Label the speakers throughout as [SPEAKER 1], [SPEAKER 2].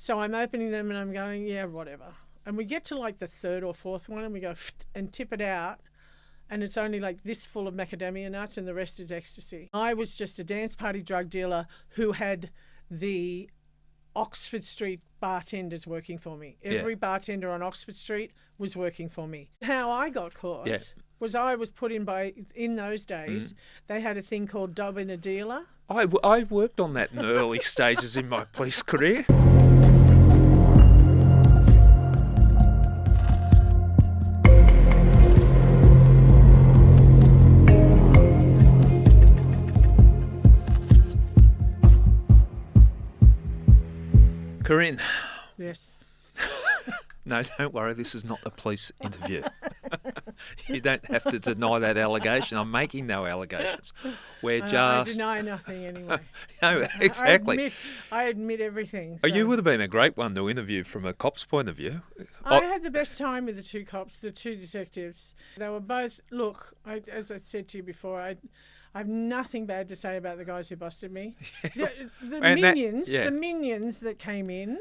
[SPEAKER 1] So I'm opening them and I'm going, yeah, whatever. And we get to like the third or fourth one and we go and tip it out. And it's only like this full of macadamia nuts and the rest is ecstasy. I was just a dance party drug dealer who had the Oxford Street bartenders working for me. Every bartender on Oxford Street was working for me. How I got caught was I was put in those days, they had a thing called dob in a dealer.
[SPEAKER 2] I worked on that in the early stages in my police career. Kerrin.
[SPEAKER 1] Yes.
[SPEAKER 2] No, don't worry, this is not a police interview. You don't have to deny that allegation. I'm making no allegations. We're
[SPEAKER 1] I deny nothing anyway.
[SPEAKER 2] No, exactly.
[SPEAKER 1] I admit everything.
[SPEAKER 2] So. You would have been a great one to interview from a cop's point of view.
[SPEAKER 1] I had the best time with the two cops, the two detectives. They were both, look, as I said to you before, I have nothing bad to say about the guys who busted me. The minions that came in,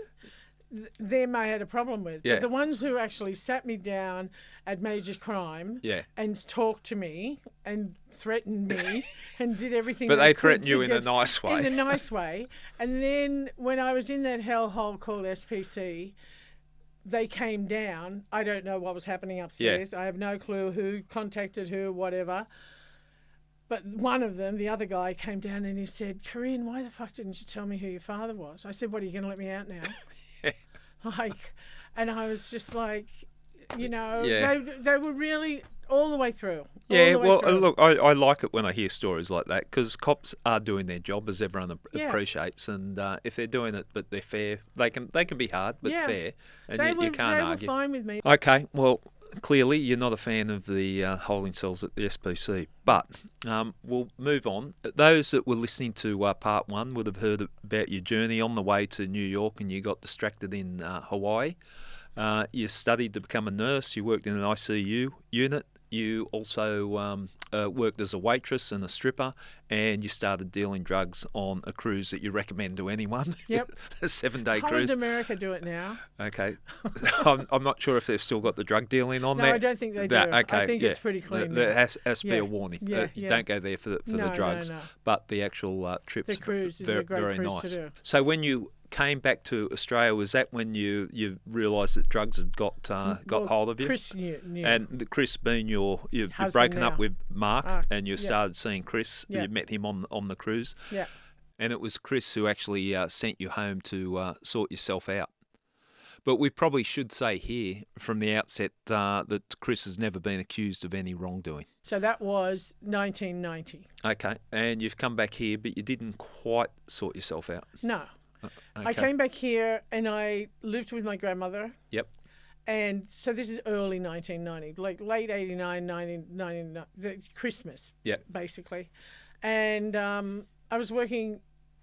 [SPEAKER 1] them I had a problem with.
[SPEAKER 2] Yeah.
[SPEAKER 1] But the ones who actually sat me down at major crime and talked to me and threatened me and did everything.
[SPEAKER 2] But they threatened you in a nice way.
[SPEAKER 1] In a nice way. And then when I was in that hellhole called SPC, they came down. I don't know what was happening upstairs. I have no clue who contacted who, whatever. But one of them, the other guy, came down and he said, "Kerrin, why the fuck didn't you tell me who your father was?" I said, "What, are you going to let me out now?" And I was just like, they were really all the way through.
[SPEAKER 2] Look, I like it when I hear stories like that because cops are doing their job, as everyone appreciates, and if they're doing it but they're fair, they can be hard but fair, and you can't argue.
[SPEAKER 1] They were fine with me.
[SPEAKER 2] Okay, well, clearly you're not a fan of the holding cells at the SPC, but we'll move on. Those that were listening to part one would have heard about your journey on the way to New York, and you got distracted in Hawaii. You studied to become a nurse. You worked in an ICU unit. You also worked as a waitress and a stripper, and you started dealing drugs on a cruise that you recommend to anyone.
[SPEAKER 1] Yep.
[SPEAKER 2] A 7-day cruise.
[SPEAKER 1] How would America do it now?
[SPEAKER 2] Okay. I'm not sure if they've still got the drug dealing on there.
[SPEAKER 1] No, I don't think they do.
[SPEAKER 2] Okay,
[SPEAKER 1] I think it's pretty clean.
[SPEAKER 2] There has to be a warning.
[SPEAKER 1] You
[SPEAKER 2] don't go there for the drugs.
[SPEAKER 1] No.
[SPEAKER 2] But the actual trips,
[SPEAKER 1] the cruise is a great
[SPEAKER 2] very
[SPEAKER 1] cruise
[SPEAKER 2] nice.
[SPEAKER 1] to do.
[SPEAKER 2] So when you came back to Australia, was that when you realised that drugs had got hold of you?
[SPEAKER 1] Chris knew.
[SPEAKER 2] And Chris being you've broken up with Mark and you started seeing Chris. You met him on the cruise.
[SPEAKER 1] Yeah.
[SPEAKER 2] And it was Chris who actually sent you home to sort yourself out. But we probably should say here from the outset that Chris has never been accused of any wrongdoing.
[SPEAKER 1] So that was 1990.
[SPEAKER 2] Okay. And you've come back here, but you didn't quite sort yourself out.
[SPEAKER 1] No.
[SPEAKER 2] Okay.
[SPEAKER 1] I came back here and I lived with my grandmother.
[SPEAKER 2] Yep.
[SPEAKER 1] And so this is early 1990, like late 89, 99, Christmas, basically. And I was working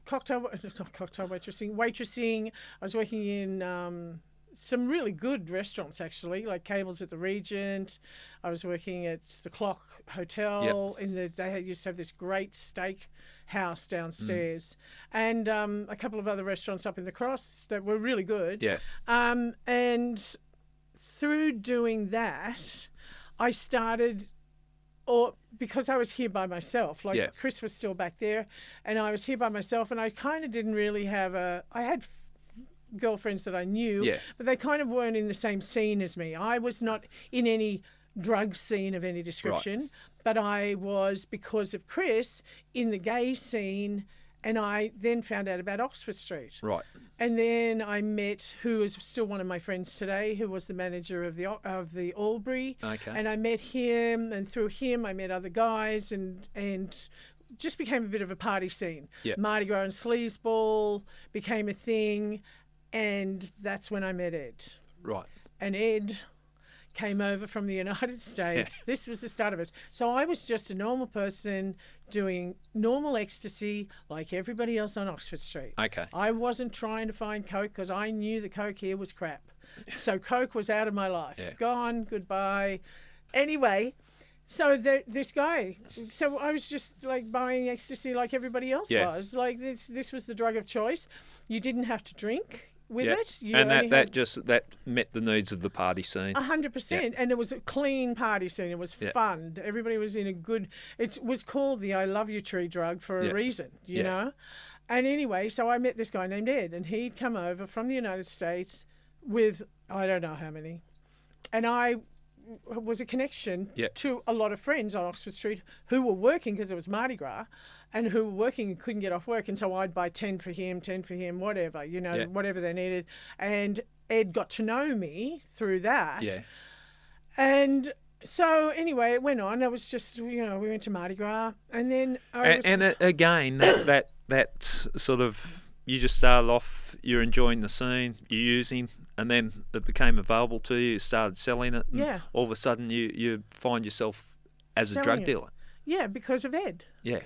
[SPEAKER 1] waitressing. I was working in some really good restaurants, actually, like Cable's at the Regent. I was working at the Clock Hotel. They used to have this great steak house downstairs, and a couple of other restaurants up in the Cross that were really good.
[SPEAKER 2] Yeah.
[SPEAKER 1] And through doing that, I started, because I was here by myself, Chris was still back there, and I was here by myself, and I kind of didn't really have I had girlfriends that I knew, but they kind of weren't in the same scene as me. I was not in any drug scene of any description, but I was, because of Chris, in the gay scene, and I then found out about Oxford Street.
[SPEAKER 2] Right.
[SPEAKER 1] And then I met, who is still one of my friends today, who was the manager of the Albury.
[SPEAKER 2] Okay.
[SPEAKER 1] And I met him, and through him I met other guys, and just became a bit of a party scene.
[SPEAKER 2] Yep.
[SPEAKER 1] Mardi Gras and sleazeball became a thing, and that's when I met Ed.
[SPEAKER 2] Right.
[SPEAKER 1] And Ed came over from the United States. This was the start of it. So I was just a normal person doing normal ecstasy like everybody else on Oxford Street.
[SPEAKER 2] Okay.
[SPEAKER 1] I wasn't trying to find Coke because I knew the Coke here was crap. So Coke was out of my life.
[SPEAKER 2] Yeah.
[SPEAKER 1] Gone, goodbye. Anyway, so this guy, so I was just like buying ecstasy like everybody else was. Like this was the drug of choice. You didn't have to drink. with it. You
[SPEAKER 2] and
[SPEAKER 1] only
[SPEAKER 2] that met the needs of the party scene.
[SPEAKER 1] 100%. And it was a clean party scene. It was fun. Everybody was in a good... It was called the I Love You tree drug for a reason, you know? And anyway, so I met this guy named Ed, and he'd come over from the United States with, I don't know how many. And I was a connection to a lot of friends on Oxford Street who were working because it was Mardi Gras, and who were working and couldn't get off work. And so I'd buy 10 for him, whatever, you know, whatever they needed. And Ed got to know me through that. Yeah. And so anyway, it went on. It was just, you know, we went to Mardi Gras, and then
[SPEAKER 2] again, that sort of, you just started off, you're enjoying the scene, you're using, and then it became available to you, you started selling it, and all of a sudden you find yourself as a drug dealer.
[SPEAKER 1] Yeah, because of Ed.
[SPEAKER 2] Yeah,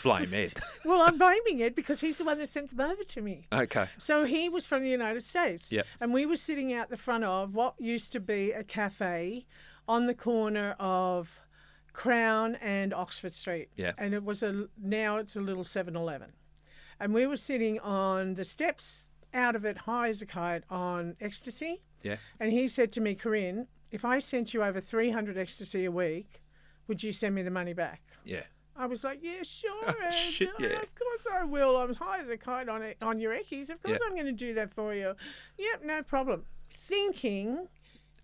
[SPEAKER 2] blame Ed.
[SPEAKER 1] Well, I'm blaming Ed because he's the one that sent them over to me.
[SPEAKER 2] Okay.
[SPEAKER 1] So he was from the United States.
[SPEAKER 2] Yep.
[SPEAKER 1] And we were sitting out the front of what used to be a cafe on the corner of Crown and Oxford Street.
[SPEAKER 2] Yeah.
[SPEAKER 1] And it was now it's a little 7-Eleven. And we were sitting on the steps out of it, high as a kite, on ecstasy. Yeah. And he said to me, Kerrin, if I sent you over 300 ecstasy a week, would you send me the money back?
[SPEAKER 2] Yeah.
[SPEAKER 1] I was like, yeah, sure.
[SPEAKER 2] Shit, yeah.
[SPEAKER 1] Of course I will. I'm high as a kite on your eckies. Of course I'm going to do that for you. Yep, no problem. Thinking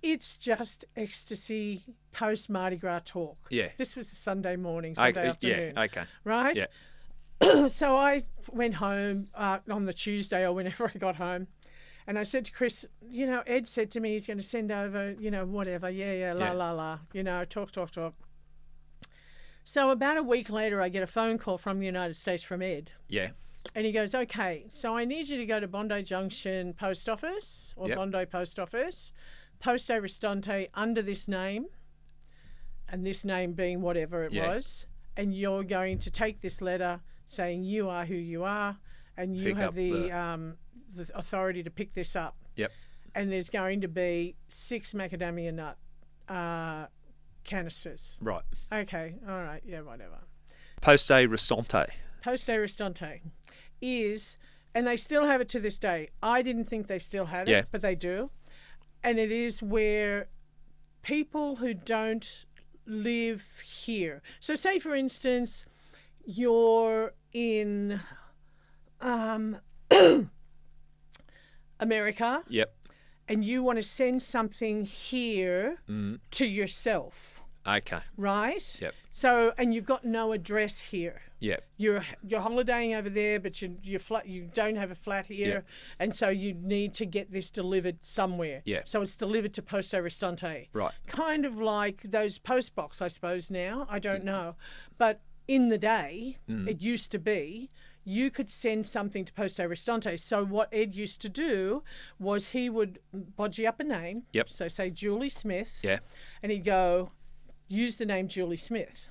[SPEAKER 1] it's just ecstasy post Mardi Gras talk.
[SPEAKER 2] Yeah.
[SPEAKER 1] This was a Sunday morning, Sunday afternoon.
[SPEAKER 2] Yeah, okay.
[SPEAKER 1] Right?
[SPEAKER 2] Yeah.
[SPEAKER 1] So I went home on the Tuesday or whenever I got home. And I said to Chris, you know, Ed said to me he's going to send over, you know, whatever. La, you know, talk. So about a week later, I get a phone call from the United States from Ed.
[SPEAKER 2] Yeah.
[SPEAKER 1] And he goes, okay, so I need you to go to Bondi Junction Post Office or Bondi Post Office, Poste Restante under this name, and this name being whatever it was, and you're going to take this letter saying you are who you are, and you have the authority to pick this up.
[SPEAKER 2] Yep.
[SPEAKER 1] And there's going to be 6 macadamia nut canisters.
[SPEAKER 2] Right.
[SPEAKER 1] Okay. All right. Yeah, whatever.
[SPEAKER 2] Poste Restante.
[SPEAKER 1] Poste Restante is, and they still have it to this day. I didn't think they still had it, but they do. And it is where people who don't live here. So say, for instance, you're in America.
[SPEAKER 2] Yep.
[SPEAKER 1] And you want to send something here to yourself.
[SPEAKER 2] Okay.
[SPEAKER 1] Right?
[SPEAKER 2] Yep.
[SPEAKER 1] So, and you've got no address here.
[SPEAKER 2] Yep.
[SPEAKER 1] You're holidaying over there, but you don't have a flat here, and so you need to get this delivered somewhere.
[SPEAKER 2] Yeah.
[SPEAKER 1] So it's delivered to Poste Restante.
[SPEAKER 2] Right.
[SPEAKER 1] Kind of like those post box, I suppose now. I don't know, but in the day, it used to be. You could send something to Poste Restante. So what Ed used to do was he would bodgy up a name.
[SPEAKER 2] Yep.
[SPEAKER 1] So say Julie Smith.
[SPEAKER 2] Yeah.
[SPEAKER 1] And he'd go, use the name Julie Smith.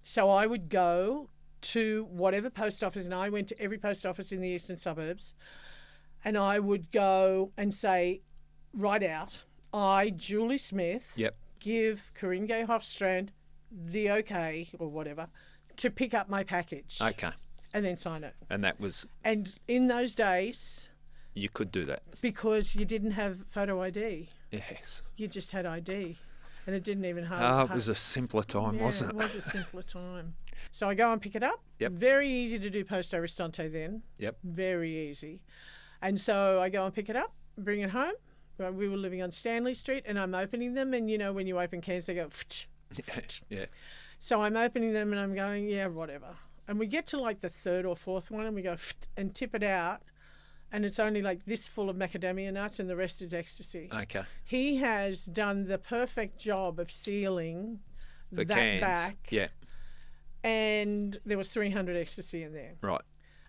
[SPEAKER 1] So I would go to whatever post office, and I went to every post office in the eastern suburbs, and I would go and say, write out, I, Julie Smith, give Kerrin Hofstrand the okay, or whatever, to pick up my package.
[SPEAKER 2] Okay.
[SPEAKER 1] And then sign it.
[SPEAKER 2] And that was...
[SPEAKER 1] And in those days...
[SPEAKER 2] You could do that.
[SPEAKER 1] Because you didn't have photo ID.
[SPEAKER 2] Yes.
[SPEAKER 1] You just had ID. And it didn't even have...
[SPEAKER 2] it was a simpler time, wasn't it?
[SPEAKER 1] It was a simpler time. So I go and pick it up.
[SPEAKER 2] Yep.
[SPEAKER 1] Very easy to do Poste Restante then.
[SPEAKER 2] Yep.
[SPEAKER 1] Very easy. And so I go and pick it up, bring it home. We were living on Stanley Street, and I'm opening them. And, you know, when you open cans, they go...
[SPEAKER 2] Yeah.
[SPEAKER 1] So I'm opening them, and I'm going, yeah, whatever. And we get to like the 3rd or 4th one, and we go and tip it out, and it's only like this full of macadamia nuts, and the rest is ecstasy.
[SPEAKER 2] Okay.
[SPEAKER 1] He has done the perfect job of sealing
[SPEAKER 2] the
[SPEAKER 1] that
[SPEAKER 2] cans
[SPEAKER 1] back.
[SPEAKER 2] Yeah.
[SPEAKER 1] And there was 300 ecstasy in there.
[SPEAKER 2] Right.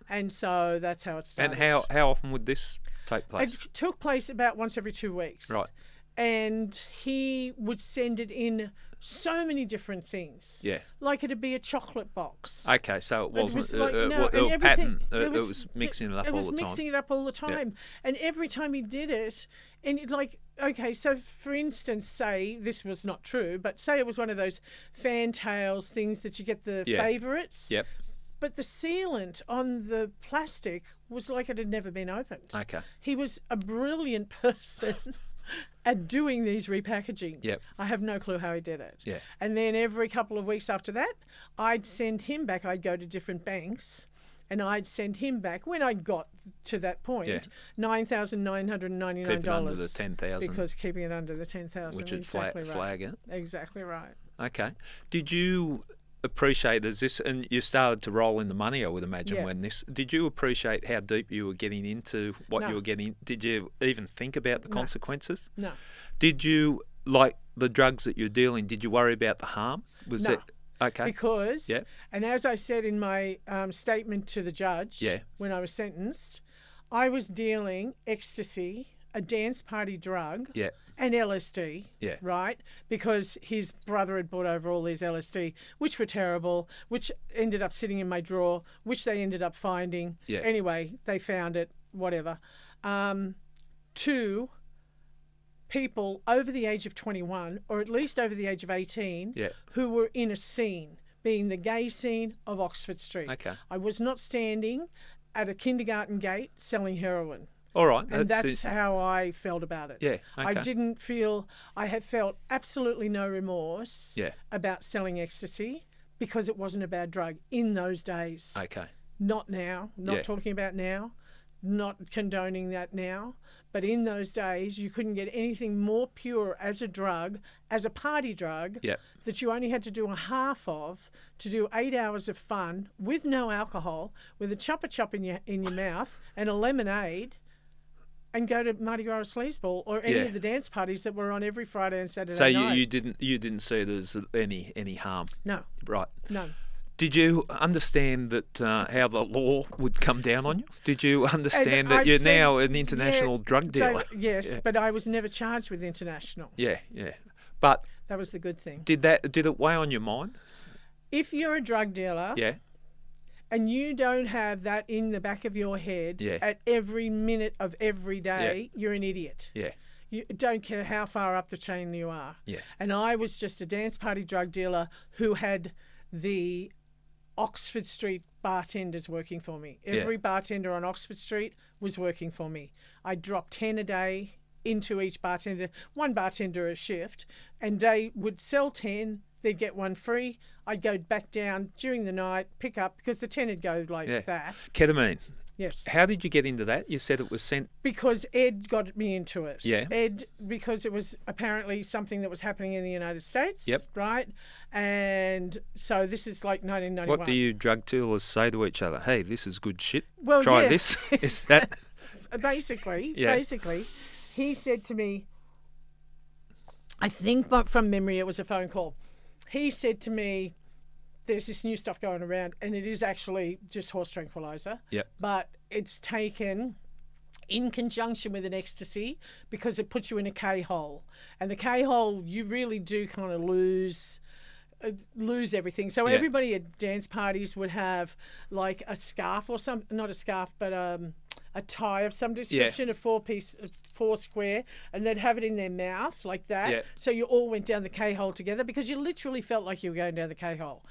[SPEAKER 1] And so that's how it started.
[SPEAKER 2] And how often would this take place?
[SPEAKER 1] It took place about once every 2 weeks.
[SPEAKER 2] Right.
[SPEAKER 1] And he would send it in so many different things.
[SPEAKER 2] Yeah.
[SPEAKER 1] Like it'd be a chocolate box.
[SPEAKER 2] Okay, so it wasn't
[SPEAKER 1] a
[SPEAKER 2] pattern. It was mixing it up all the time.
[SPEAKER 1] It was mixing it up all the time.
[SPEAKER 2] Yeah.
[SPEAKER 1] And every time he did it, and it okay, so for instance, say, this was not true, but say it was one of those fantails things that you get the favourites.
[SPEAKER 2] Yep.
[SPEAKER 1] but the sealant on the plastic was like it had never been opened.
[SPEAKER 2] Okay.
[SPEAKER 1] He was a brilliant person at doing these repackaging.
[SPEAKER 2] Yep.
[SPEAKER 1] I have no clue how he did it.
[SPEAKER 2] Yeah.
[SPEAKER 1] And then every couple of weeks after that, I'd send him back. I'd go to different banks and I'd send him back, when I got to that point, $9,999.
[SPEAKER 2] Keep it under the 10,000.
[SPEAKER 1] Because keeping it under the 10,000.
[SPEAKER 2] Which would
[SPEAKER 1] exactly
[SPEAKER 2] flag it.
[SPEAKER 1] Exactly right.
[SPEAKER 2] Okay. Did you appreciate and you started to roll in the money, I would imagine, when this, did you appreciate how deep you were getting into what you were getting? Did you even think about the consequences?
[SPEAKER 1] No.
[SPEAKER 2] Did you, like the drugs that you're dealing, did you worry about the harm? Was
[SPEAKER 1] No.
[SPEAKER 2] it okay?
[SPEAKER 1] Because, and as I said in my statement to the judge when I was sentenced, I was dealing ecstasy, a dance party drug, and LSD, right? Because his brother had brought over all these LSD, which were terrible, which ended up sitting in my drawer, which they ended up finding. Anyway, they found it, whatever. 2 people over the age of 21, or at least over the age of 18, who were in a scene, being the gay scene of Oxford Street.
[SPEAKER 2] Okay.
[SPEAKER 1] I was not standing at a kindergarten gate selling heroin.
[SPEAKER 2] All right.
[SPEAKER 1] And that's how I felt about it.
[SPEAKER 2] Yeah, okay.
[SPEAKER 1] I didn't feel, I have felt absolutely no remorse about selling ecstasy because it wasn't a bad drug in those days.
[SPEAKER 2] Okay.
[SPEAKER 1] Not now, not talking about now, not condoning that now. But in those days, you couldn't get anything more pure as a drug, as a party drug, that you only had to do a half of to do 8 hours of fun with no alcohol, with a chopper in your mouth and a lemonade, and go to Mardi Gras or Sleazeball or any of the dance parties that were on every Friday and Saturday night.
[SPEAKER 2] So you didn't see there's any harm?
[SPEAKER 1] No.
[SPEAKER 2] Right.
[SPEAKER 1] None.
[SPEAKER 2] Did you understand that how the law would come down on you? Did you understand that you're now an international drug dealer?
[SPEAKER 1] Yes, but I was never charged with international.
[SPEAKER 2] Yeah. But
[SPEAKER 1] that was the good thing.
[SPEAKER 2] Did it weigh on your mind?
[SPEAKER 1] If you're a drug dealer, and you don't have that in the back of your head at every minute of every day, you're an idiot.
[SPEAKER 2] Yeah.
[SPEAKER 1] You don't care how far up the chain you are.
[SPEAKER 2] Yeah.
[SPEAKER 1] And I was just a dance party drug dealer who had the Oxford Street bartenders working for me. Every bartender on Oxford Street was working for me. I dropped 10 a day into each bartender, one bartender a shift, and they would sell 10, they'd get one free. I'd go back down during the night, pick up, because the 10 would go like that.
[SPEAKER 2] Ketamine.
[SPEAKER 1] Yes.
[SPEAKER 2] How did you get into that? You said it was sent...
[SPEAKER 1] Because Ed got me into it.
[SPEAKER 2] Yeah.
[SPEAKER 1] Ed, because it was apparently something that was happening in the United States.
[SPEAKER 2] Yep.
[SPEAKER 1] Right? And so this is like 1991.
[SPEAKER 2] What do you drug dealers say to each other? Hey, this is good shit.
[SPEAKER 1] Well,
[SPEAKER 2] try this. Is that...
[SPEAKER 1] Basically, he said to me, I think from memory it was a phone call. He said to me, there's this new stuff going around, and it is actually just horse tranquilizer.
[SPEAKER 2] Yep.
[SPEAKER 1] But it's taken in conjunction with an ecstasy because it puts you in a K-hole. And the K-hole, you really do kind of lose everything. So everybody at dance parties would have like a scarf or not a scarf, but a tie of some description, a 4 square, and they'd have it in their mouth like that.
[SPEAKER 2] Yeah.
[SPEAKER 1] So you all went down the K-hole together because you literally felt like you were going down the K-hole.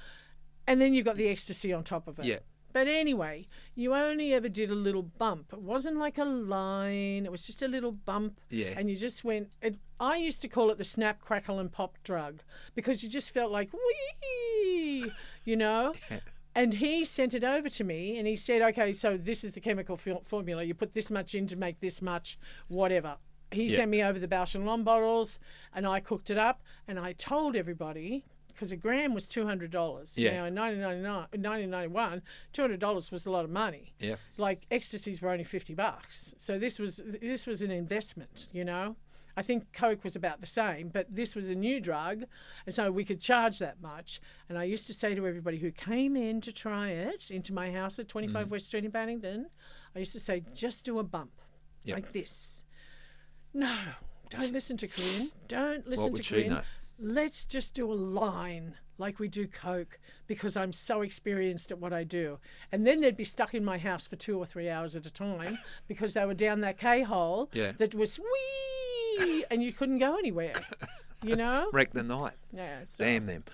[SPEAKER 1] And then you got the ecstasy on top of it.
[SPEAKER 2] Yeah.
[SPEAKER 1] But anyway, you only ever did a little bump. It wasn't like a line. It was just a little bump.
[SPEAKER 2] Yeah.
[SPEAKER 1] And you just went... I used to call it the snap, crackle and pop drug because you just felt like, wee, you know? And he sent it over to me and he said, okay, so this is the chemical formula. You put this much in to make this much, whatever. He sent me over the Bausch and Lomb bottles and I cooked it up and I told everybody... because a gram was $200. Now, in 1991, $200 was a lot of money.
[SPEAKER 2] Yeah.
[SPEAKER 1] Like, ecstasies were only $50. So this was an investment, you know. I think Coke was about the same, but this was a new drug, and so we could charge that much. And I used to say to everybody who came in to try it, into my house at 25 West Street in Bannington, I used to say, just do a bump like this. No, don't listen to Kerrin. Don't listen to Kerrin.
[SPEAKER 2] What would she know?
[SPEAKER 1] Let's just do a line like we do Coke because I'm so experienced at what I do. And then they'd be stuck in my house for 2 or 3 hours at a time because they were down that K-hole that was wee and you couldn't go anywhere, you know?
[SPEAKER 2] Wreck the night.
[SPEAKER 1] Yeah.
[SPEAKER 2] Damn them.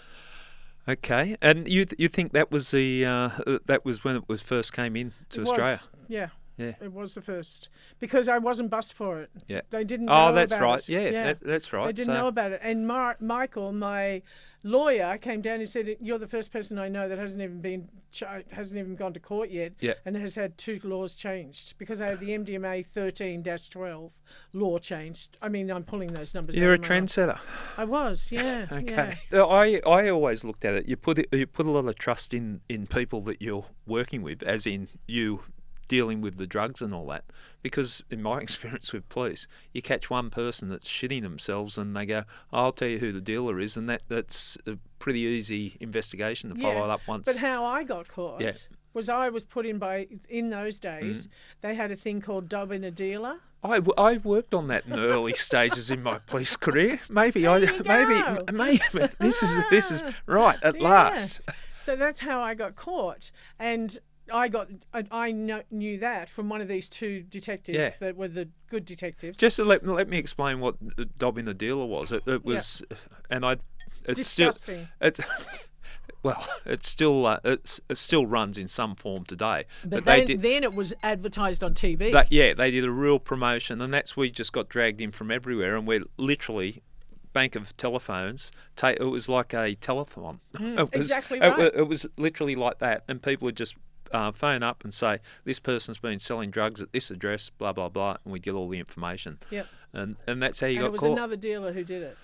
[SPEAKER 2] Okay, and you think that was that was when it was first came in to Australia?
[SPEAKER 1] Yeah.
[SPEAKER 2] Yeah.
[SPEAKER 1] It was the first because I wasn't bussed for it.
[SPEAKER 2] Yeah.
[SPEAKER 1] They didn't know
[SPEAKER 2] that's
[SPEAKER 1] about
[SPEAKER 2] right.
[SPEAKER 1] it.
[SPEAKER 2] Yeah, that's right.
[SPEAKER 1] They didn't know about it. And Michael, my lawyer, came down and said, "You're the first person I know that hasn't even gone to court yet, and has had 2 laws changed because I had the MDMA 13-12 law changed. I mean, I'm pulling those numbers.
[SPEAKER 2] You're a
[SPEAKER 1] out of my mouth.
[SPEAKER 2] trendsetter.
[SPEAKER 1] I was, yeah.
[SPEAKER 2] Okay.
[SPEAKER 1] Yeah.
[SPEAKER 2] I always looked at it. You put a lot of trust in people that you're working with, as in you dealing with the drugs and all that, because in my experience with police, you catch one person that's shitting themselves and they go, I'll tell you who the dealer is, and that's a pretty easy investigation to follow it up once.
[SPEAKER 1] But how I got caught was I was put in those days, they had a thing called dob in a dealer.
[SPEAKER 2] I worked on that in the early stages in my police career. Maybe this is right at last.
[SPEAKER 1] So that's how I got caught, and I knew that from one of these 2 detectives that were the good detectives.
[SPEAKER 2] Just to let me explain what dob in the dealer was. It was, and it's
[SPEAKER 1] disgusting.
[SPEAKER 2] It still runs in some form today.
[SPEAKER 1] But then it was advertised on TV.
[SPEAKER 2] They did a real promotion, and we just got dragged in from everywhere, and we're literally bank of telephones. It was like a telethon.
[SPEAKER 1] Exactly right.
[SPEAKER 2] It was literally like that, and people would just phone up and say, this person's been selling drugs at this address, blah, blah, blah, and we'd get all the information.
[SPEAKER 1] Yep.
[SPEAKER 2] And that's how you got caught.
[SPEAKER 1] It was another dealer who did it.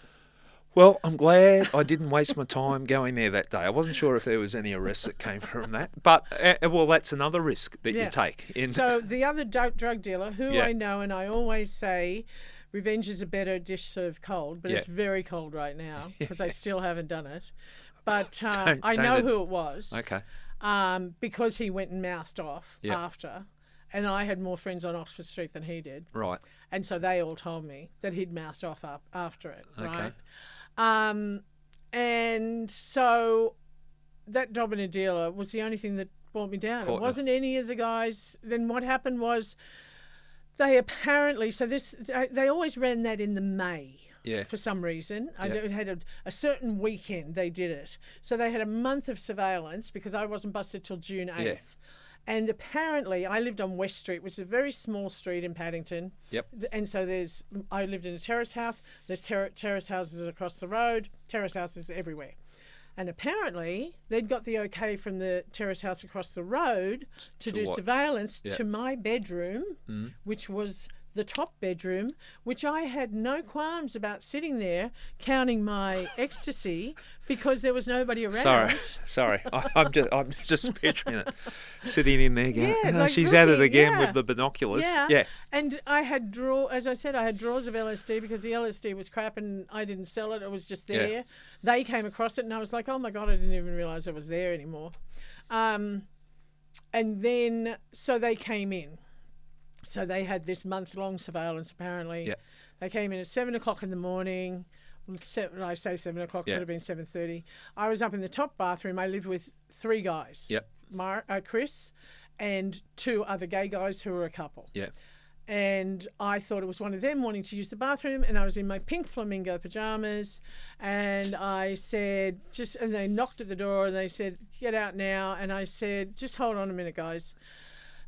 [SPEAKER 2] Well, I'm glad I didn't waste my time going there that day. I wasn't sure if there was any arrests that came from that. But, that's another risk that you take.
[SPEAKER 1] So the other drug dealer, who I know, and I always say, revenge is a better dish served cold, but it's very cold right now because I still haven't done it. But I know who it was.
[SPEAKER 2] Okay.
[SPEAKER 1] Because he went and mouthed off after, and I had more friends on Oxford Street than he did.
[SPEAKER 2] Right.
[SPEAKER 1] And so they all told me that he'd mouthed off after it,
[SPEAKER 2] okay.
[SPEAKER 1] right? And so that dob in a dealer was the only thing that brought me down. It wasn't any of the guys. Then what happened was they apparently, they always ran that in the May.
[SPEAKER 2] Yeah.
[SPEAKER 1] For some reason. It had a certain weekend they did it. So they had a month of surveillance because I wasn't busted till June 8th. Yeah. And apparently I lived on West Street, which is a very small street in Paddington.
[SPEAKER 2] Yep.
[SPEAKER 1] And so I lived in a terrace house. There's terrace houses across the road, terrace houses everywhere. And apparently they'd got the okay from the terrace house across the road to do surveillance to my bedroom, which was the top bedroom, which I had no qualms about sitting there counting my ecstasy because there was nobody around.
[SPEAKER 2] Sorry. I'm just picturing it sitting in there going, she's at it again with the binoculars. Yeah.
[SPEAKER 1] And I had as I said, I had drawers of LSD because the LSD was crap and I didn't sell it. It was just there. Yeah. They came across it and I was like, oh my God, I didn't even realise it was there anymore. And then, so they came in. So they had this month-long surveillance, apparently.
[SPEAKER 2] Yeah.
[SPEAKER 1] They came in at 7 o'clock in the morning. I say 7 o'clock, could have been 7:30. I was up in the top bathroom. I lived with 3 guys.
[SPEAKER 2] Yep.
[SPEAKER 1] Chris and 2 other gay guys who were a couple.
[SPEAKER 2] Yeah.
[SPEAKER 1] And I thought it was one of them wanting to use the bathroom, and I was in my pink flamingo pajamas, and I said, and they knocked at the door, and they said, get out now. And I said, just hold on a minute, guys.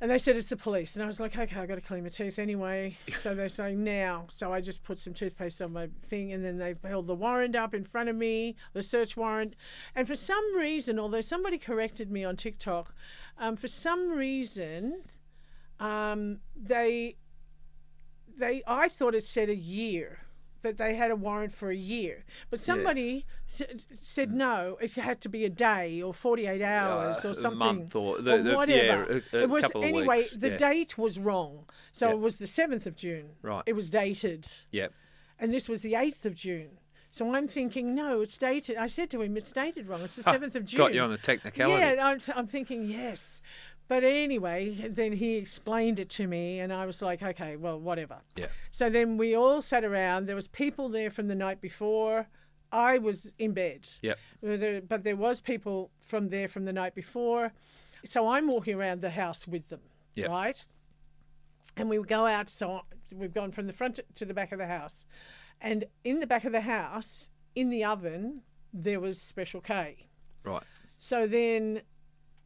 [SPEAKER 1] And they said, it's the police. And I was like, okay, I've got to clean my teeth anyway. So they're saying now. So I just put some toothpaste on my thing, and then they held the warrant up in front of me, the search warrant. And for some reason, although somebody corrected me on TikTok, for some reason, I thought it said a year, that they had a warrant for a year. But somebody said no, it had to be a day or 48 hours or something.
[SPEAKER 2] A month or
[SPEAKER 1] whatever.
[SPEAKER 2] It was, couple of weeks.
[SPEAKER 1] The date was wrong. So it was the 7th of June.
[SPEAKER 2] Right.
[SPEAKER 1] It was dated.
[SPEAKER 2] Yep.
[SPEAKER 1] And this was the 8th of June. So I'm thinking, no, it's dated. I said to him, it's dated wrong. It's the 7th of June.
[SPEAKER 2] Got you on the technicality.
[SPEAKER 1] Yeah, I'm thinking, yes. But anyway, then he explained it to me, and I was like, okay, well, whatever.
[SPEAKER 2] Yeah.
[SPEAKER 1] So then we all sat around. There was people there from the night before. I was in bed.
[SPEAKER 2] Yep.
[SPEAKER 1] But there was people from the night before. So I'm walking around the house with them, right? And we would go out. So we've gone from the front to the back of the house. And in the back of the house, in the oven, there was Special K.
[SPEAKER 2] Right.
[SPEAKER 1] So then...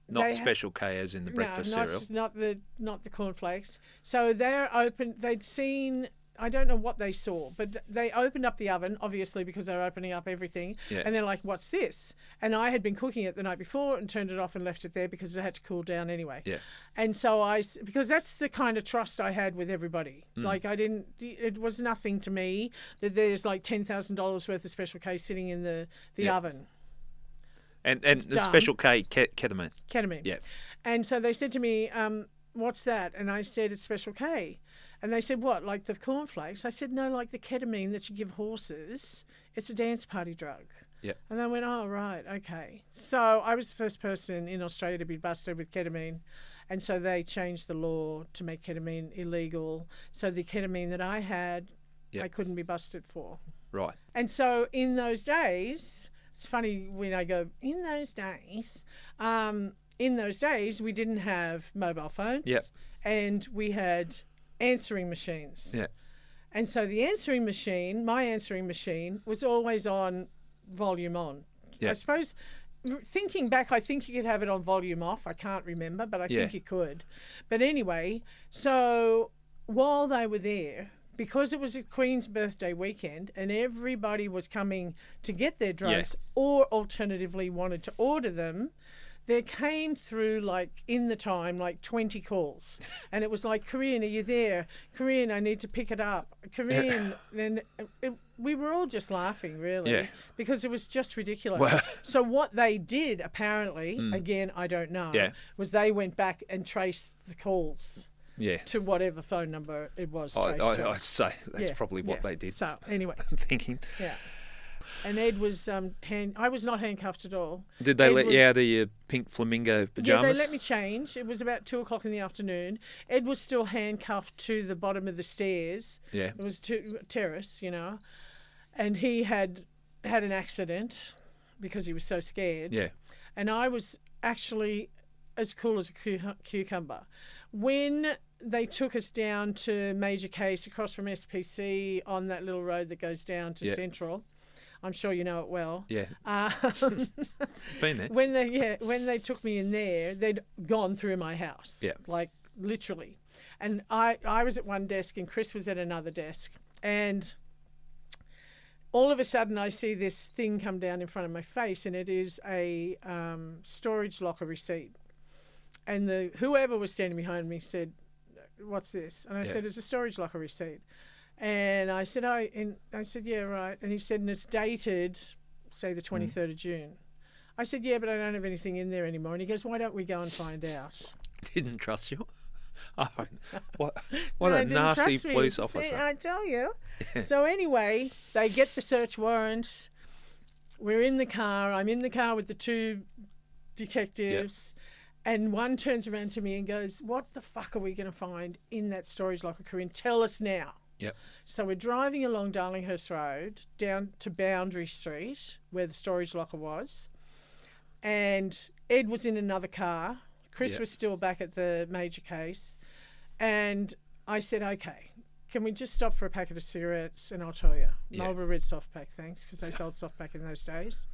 [SPEAKER 2] Not Special K as in the breakfast cereal.
[SPEAKER 1] not the cornflakes. So they're open. They'd seen... I don't know what they saw, but they opened up the oven, obviously, because they're opening up everything.
[SPEAKER 2] Yeah.
[SPEAKER 1] And they're like, what's this? And I had been cooking it the night before and turned it off and left it there because it had to cool down anyway.
[SPEAKER 2] Yeah.
[SPEAKER 1] And so because that's the kind of trust I had with everybody. Like it was nothing to me that there's like $10,000 worth of Special K sitting in the oven.
[SPEAKER 2] And the Special K, ketamine.
[SPEAKER 1] Ketamine.
[SPEAKER 2] Yeah.
[SPEAKER 1] And so they said to me, what's that? And I said, it's Special K. And they said, what, like the cornflakes? I said, no, like the ketamine that you give horses. It's a dance party drug.
[SPEAKER 2] Yeah.
[SPEAKER 1] And they went, oh, right, okay. So I was the first person in Australia to be busted with ketamine. And so they changed the law to make ketamine illegal. So the ketamine that I had, I couldn't be busted for.
[SPEAKER 2] Right.
[SPEAKER 1] And so in those days, it's funny when I go, in those days, we didn't have mobile phones.
[SPEAKER 2] Yep.
[SPEAKER 1] And we had answering machines.
[SPEAKER 2] Yeah.
[SPEAKER 1] And so my answering machine was always on volume on.
[SPEAKER 2] Yeah.
[SPEAKER 1] I suppose, thinking back, I think you could have it on volume off. I can't remember, but I think you could. But anyway, so while they were there, because it was a Queen's birthday weekend and everybody was coming to get their drugs or alternatively wanted to order them, there came through, like, in the time, like 20 calls. And it was like, Kerrin, are you there? Kerrin, I need to pick it up. Kerrin. And we were all just laughing, really, because it was just ridiculous.
[SPEAKER 2] Well,
[SPEAKER 1] so what they did, apparently, again, I don't know, was they went back and traced the calls to whatever phone number it was traced to.
[SPEAKER 2] I'd say that's probably what they did.
[SPEAKER 1] So, anyway.
[SPEAKER 2] I'm thinking.
[SPEAKER 1] Yeah. And Ed was I was not handcuffed at all.
[SPEAKER 2] Did they let you out of your pink flamingo pajamas?
[SPEAKER 1] Yeah, they let me change. It was about 2:00 in the afternoon. Ed was still handcuffed to the bottom of the stairs. Yeah. It was terrace, you know. And he had an accident because he was so scared. Yeah. And I was actually as cool as a cucumber. When they took us down to Major Case across from SPC on that little road that goes down to Central, I'm sure you know it well. Yeah.
[SPEAKER 2] Been there.
[SPEAKER 1] When they took me in there, they'd gone through my house. Yeah. Like literally. And I was at one desk and Chris was at another desk. And all of a sudden I see this thing come down in front of my face and it is a storage locker receipt. And whoever was standing behind me said, "What's this?" And I said, "It's a storage locker receipt." And I said, yeah, right. And he said, and it's dated, say, the 23rd of June. I said, yeah, but I don't have anything in there anymore. And he goes, why don't we go and find out?
[SPEAKER 2] Didn't trust you? Oh, what a nasty police officer.
[SPEAKER 1] See, I tell you. Yeah. So anyway, they get the search warrant. We're in the car. I'm in the car with the two detectives. Yep. And one turns around to me and goes, what the fuck are we going to find in that storage locker, Kerrin? Tell us now. Yep. So we're driving along Darlinghurst Road down to Boundary Street where the storage locker was. And Ed was in another car. Chris was still back at the Major Case. And I said, okay, can we just stop for a packet of cigarettes and I'll tell you. Marlboro Red soft pack, thanks, because they sold soft pack in those days.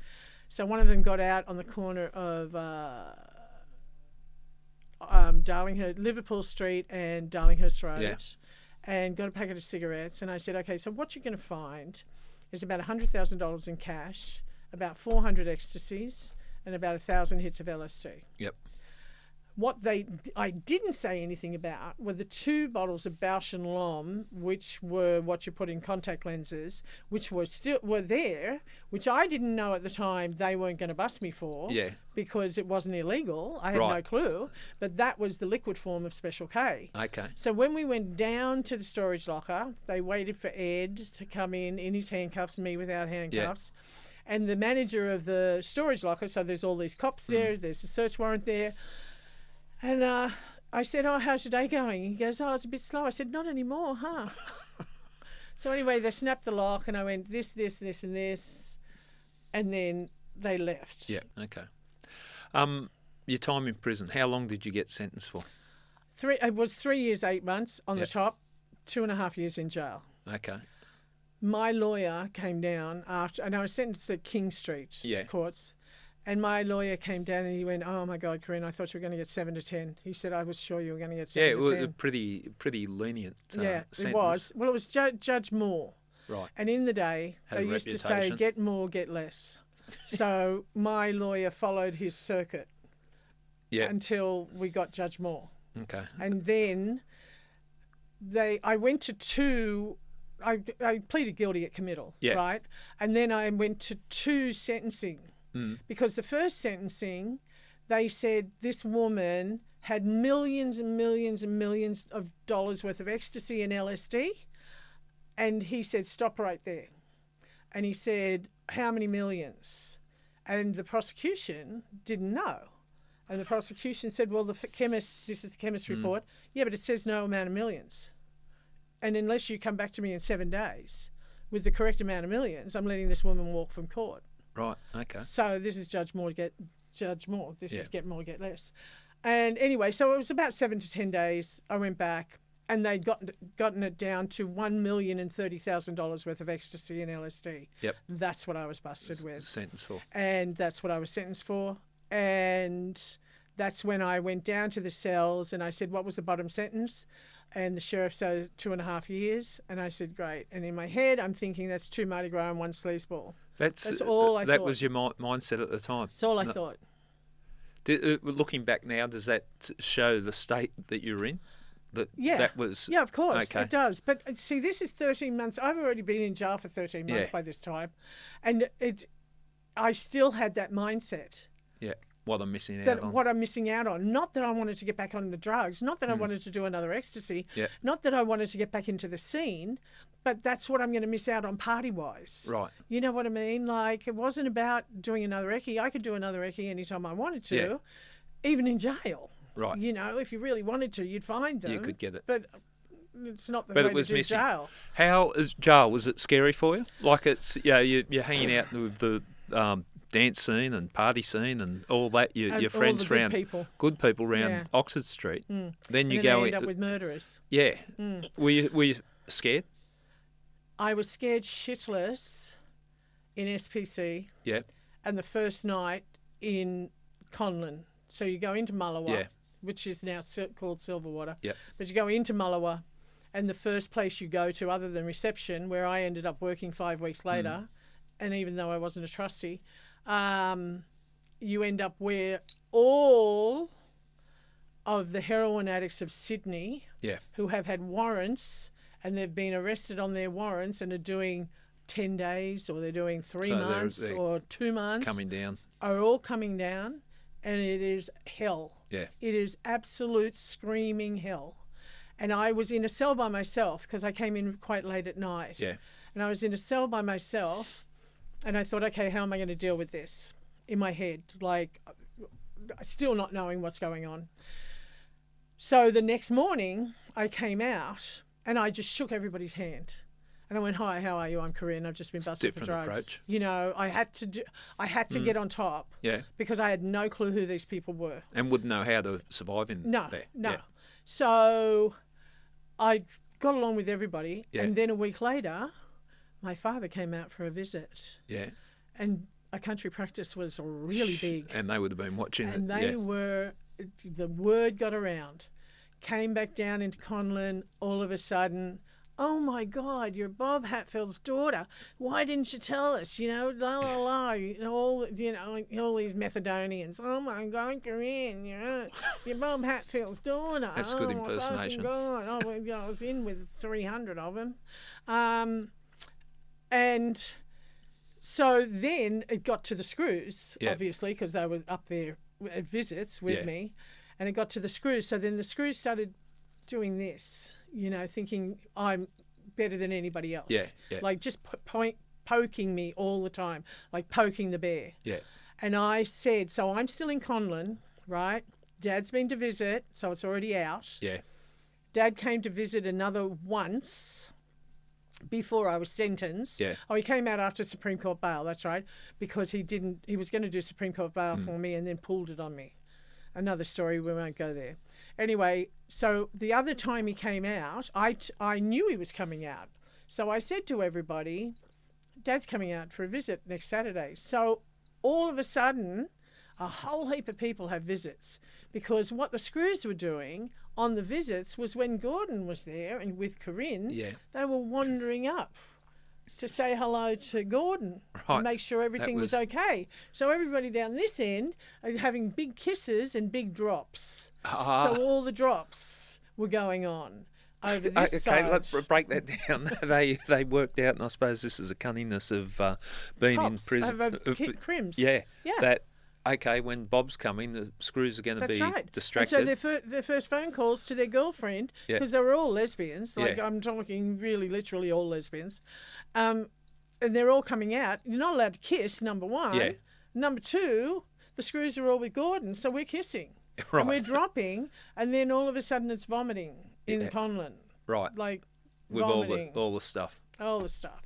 [SPEAKER 1] So one of them got out on the corner of Liverpool Street and Darlinghurst Road. Yeah. And got a packet of cigarettes. And I said, okay, so what you're going to find is about $100,000 in cash, about 400 ecstasies, and about 1,000 hits of LSD. Yep. What I didn't say anything about were the 2 bottles of Bausch and Lomb, which were what you put in contact lenses, which were there, which I didn't know at the time they weren't going to bust me for, because it wasn't illegal. I had no clue, but that was the liquid form of Special K. Okay. So when we went down to the storage locker, they waited for Ed to come in his handcuffs, me without handcuffs. Yeah. And the manager of the storage locker, so there's all these cops there, there's a search warrant there. And I said, oh, how's your day going? He goes, oh, it's a bit slow. I said, not anymore, huh? So anyway, they snapped the lock and I went, this, and this. And then they left.
[SPEAKER 2] Yeah, okay. Your time in prison, how long did you get sentenced for?
[SPEAKER 1] It was 3 years, 8 months on the top, 2.5 years in jail. Okay. My lawyer came down after, and I was sentenced at King Street courts. And my lawyer came down and he went, "Oh my God, Kerrin, I thought you were going to get 7 to 10." He said, "I was sure you were going to get 7
[SPEAKER 2] Yeah,
[SPEAKER 1] to
[SPEAKER 2] it was
[SPEAKER 1] 10."
[SPEAKER 2] a pretty lenient
[SPEAKER 1] It
[SPEAKER 2] sentence.
[SPEAKER 1] was. Well, it was Judge Moore.
[SPEAKER 2] Right.
[SPEAKER 1] And in the day,
[SPEAKER 2] Had
[SPEAKER 1] they
[SPEAKER 2] a
[SPEAKER 1] used to say,
[SPEAKER 2] reputation.
[SPEAKER 1] "Get more, get less." So my lawyer followed his circuit until we got Judge Moore.
[SPEAKER 2] Okay.
[SPEAKER 1] And then I went to two. I pleaded guilty at committal, right? And then I went to 2 sentencing because the first sentencing, they said this woman had millions and millions and millions of dollars worth of ecstasy and LSD. And he said, "Stop right there." And he said, "How many millions?" And the prosecution didn't know. And the prosecution said, "Well, the chemist, this is the chemist's report. Yeah, but it says no amount of millions. And unless you come back to me in 7 days with the correct amount of millions, I'm letting this woman walk from court."
[SPEAKER 2] Right. Okay.
[SPEAKER 1] So this is Judge Moore, Judge Moore. This is get more, get less. And anyway, so it was about 7 to 10 days. I went back and they'd gotten it down to $1,030,000 worth of ecstasy and LSD.
[SPEAKER 2] Yep.
[SPEAKER 1] That's what I was busted with.
[SPEAKER 2] Sentenced for.
[SPEAKER 1] And that's what I was sentenced for. And that's when I went down to the cells and I said, "What was the bottom sentence?" And the sheriff said 2.5 years. And I said, "Great." And in my head, I'm thinking that's 2 Mardi Gras and 1 sleazeball. That's all I thought.
[SPEAKER 2] That was your mindset at the time.
[SPEAKER 1] That's all I thought.
[SPEAKER 2] Looking back now, does that show the state that you're in? That was...
[SPEAKER 1] Yeah, of course,
[SPEAKER 2] okay.
[SPEAKER 1] It does. But see, this is 13 months. I've already been in jail for 13 months by this time. And I still had that mindset.
[SPEAKER 2] Yeah, what I'm missing out on.
[SPEAKER 1] What I'm missing out on. Not that I wanted to get back on the drugs, not that I wanted to do another ecstasy, not that I wanted to get back into the scene, but that's what I'm going to miss out on party-wise.
[SPEAKER 2] Right.
[SPEAKER 1] You know what I mean? Like, it wasn't about doing another eckie. I could do another eckie anytime I wanted to, even in jail.
[SPEAKER 2] Right.
[SPEAKER 1] You know, if you really wanted to, you'd find them.
[SPEAKER 2] You could get it.
[SPEAKER 1] But it's not the way to do jail.
[SPEAKER 2] How is jail? Was it scary for you? Like it's, you're hanging out with the dance scene and party scene and all that. Your friends
[SPEAKER 1] all the
[SPEAKER 2] around, good people around Oxford Street. Then you go
[SPEAKER 1] end up with murderers.
[SPEAKER 2] Yeah. Were you scared?
[SPEAKER 1] I was scared shitless in SPC.
[SPEAKER 2] Yeah.
[SPEAKER 1] And the first night in Conlon. So you go into Mullawa, which is now called Silverwater.
[SPEAKER 2] Yeah.
[SPEAKER 1] But you go into Mullawa, and the first place you go to, other than reception, where I ended up working 5 weeks later, and even though I wasn't a trustee, you end up where all of the heroin addicts of Sydney who have had warrants and they've been arrested on their warrants and are doing 10 days or they're doing 3 months they're or 2 months
[SPEAKER 2] coming down,
[SPEAKER 1] are all coming down, and it is hell.
[SPEAKER 2] Yeah.
[SPEAKER 1] It is absolute screaming hell. And I was in a cell by myself because I came in quite late at night.
[SPEAKER 2] Yeah.
[SPEAKER 1] And I was in a cell by myself and I thought, okay, how am I going to deal with this in my head? Like, still not knowing what's going on. So the next morning I came out and I just shook everybody's hand. And I went, "Hi, how are you? I'm Kerrin. I've just been busted for drugs."
[SPEAKER 2] Approach.
[SPEAKER 1] You know, I had to get on top.
[SPEAKER 2] Yeah.
[SPEAKER 1] Because I had no clue who these people were.
[SPEAKER 2] And wouldn't know how to survive in there.
[SPEAKER 1] No.
[SPEAKER 2] Yeah.
[SPEAKER 1] So I got along with everybody.
[SPEAKER 2] Yeah.
[SPEAKER 1] And then a week later, my father came out for a visit.
[SPEAKER 2] Yeah.
[SPEAKER 1] And a country practice was really big.
[SPEAKER 2] And they would have been watching
[SPEAKER 1] and
[SPEAKER 2] it.
[SPEAKER 1] they were, the word got around. Came back down into Conlon all of a sudden. "Oh my God, you're Bob Hatfield's daughter. Why didn't you tell us? You know, la la la. All these Methadonians. Oh my God, Kerrin, you're Bob Hatfield's daughter.
[SPEAKER 2] That's good impersonation.
[SPEAKER 1] Oh my God, I was in with 300 of them, and so then it got to the screws, obviously, because they were up there at visits with me, and it got to the screws. So then the screws started doing this. You know, thinking I'm better than anybody else.
[SPEAKER 2] Yeah.
[SPEAKER 1] Like just poking me all the time, like poking the bear.
[SPEAKER 2] Yeah.
[SPEAKER 1] And I said, so I'm still in Conlon, right? Dad's been to visit, so it's already out.
[SPEAKER 2] Yeah.
[SPEAKER 1] Dad came to visit another once before I was sentenced.
[SPEAKER 2] Yeah.
[SPEAKER 1] Oh, he came out after Supreme Court bail, that's right, because he was going to do Supreme Court bail for me and then pulled it on me. Another story, we won't go there. Anyway, so the other time he came out, I knew he was coming out. So I said to everybody, "Dad's coming out for a visit next Saturday." So all of a sudden, a whole heap of people have visits, because what the screws were doing on the visits was when Gordon was there and with Kerrin, they were wandering up to say hello to Gordon and make sure everything was okay. So everybody down this end are having big kisses and big drops. So all the drops were going on over this side.
[SPEAKER 2] Let's break that down. They worked out, and I suppose this is a cunningness of being in prison.
[SPEAKER 1] Crims.
[SPEAKER 2] Yeah. That, okay, when Bob's coming, the screws are going to be distracted.
[SPEAKER 1] And so their first phone calls to their girlfriend, because they were all lesbians, I'm talking really literally all lesbians, and they're all coming out. You're not allowed to kiss, number one.
[SPEAKER 2] Yeah.
[SPEAKER 1] Number two, the screws are all with Gordon, so we're kissing.
[SPEAKER 2] Right.
[SPEAKER 1] And we're dropping, and then all of a sudden it's vomiting in Conlon.
[SPEAKER 2] Right.
[SPEAKER 1] Like
[SPEAKER 2] with
[SPEAKER 1] vomiting.
[SPEAKER 2] all the stuff.
[SPEAKER 1] All the stuff.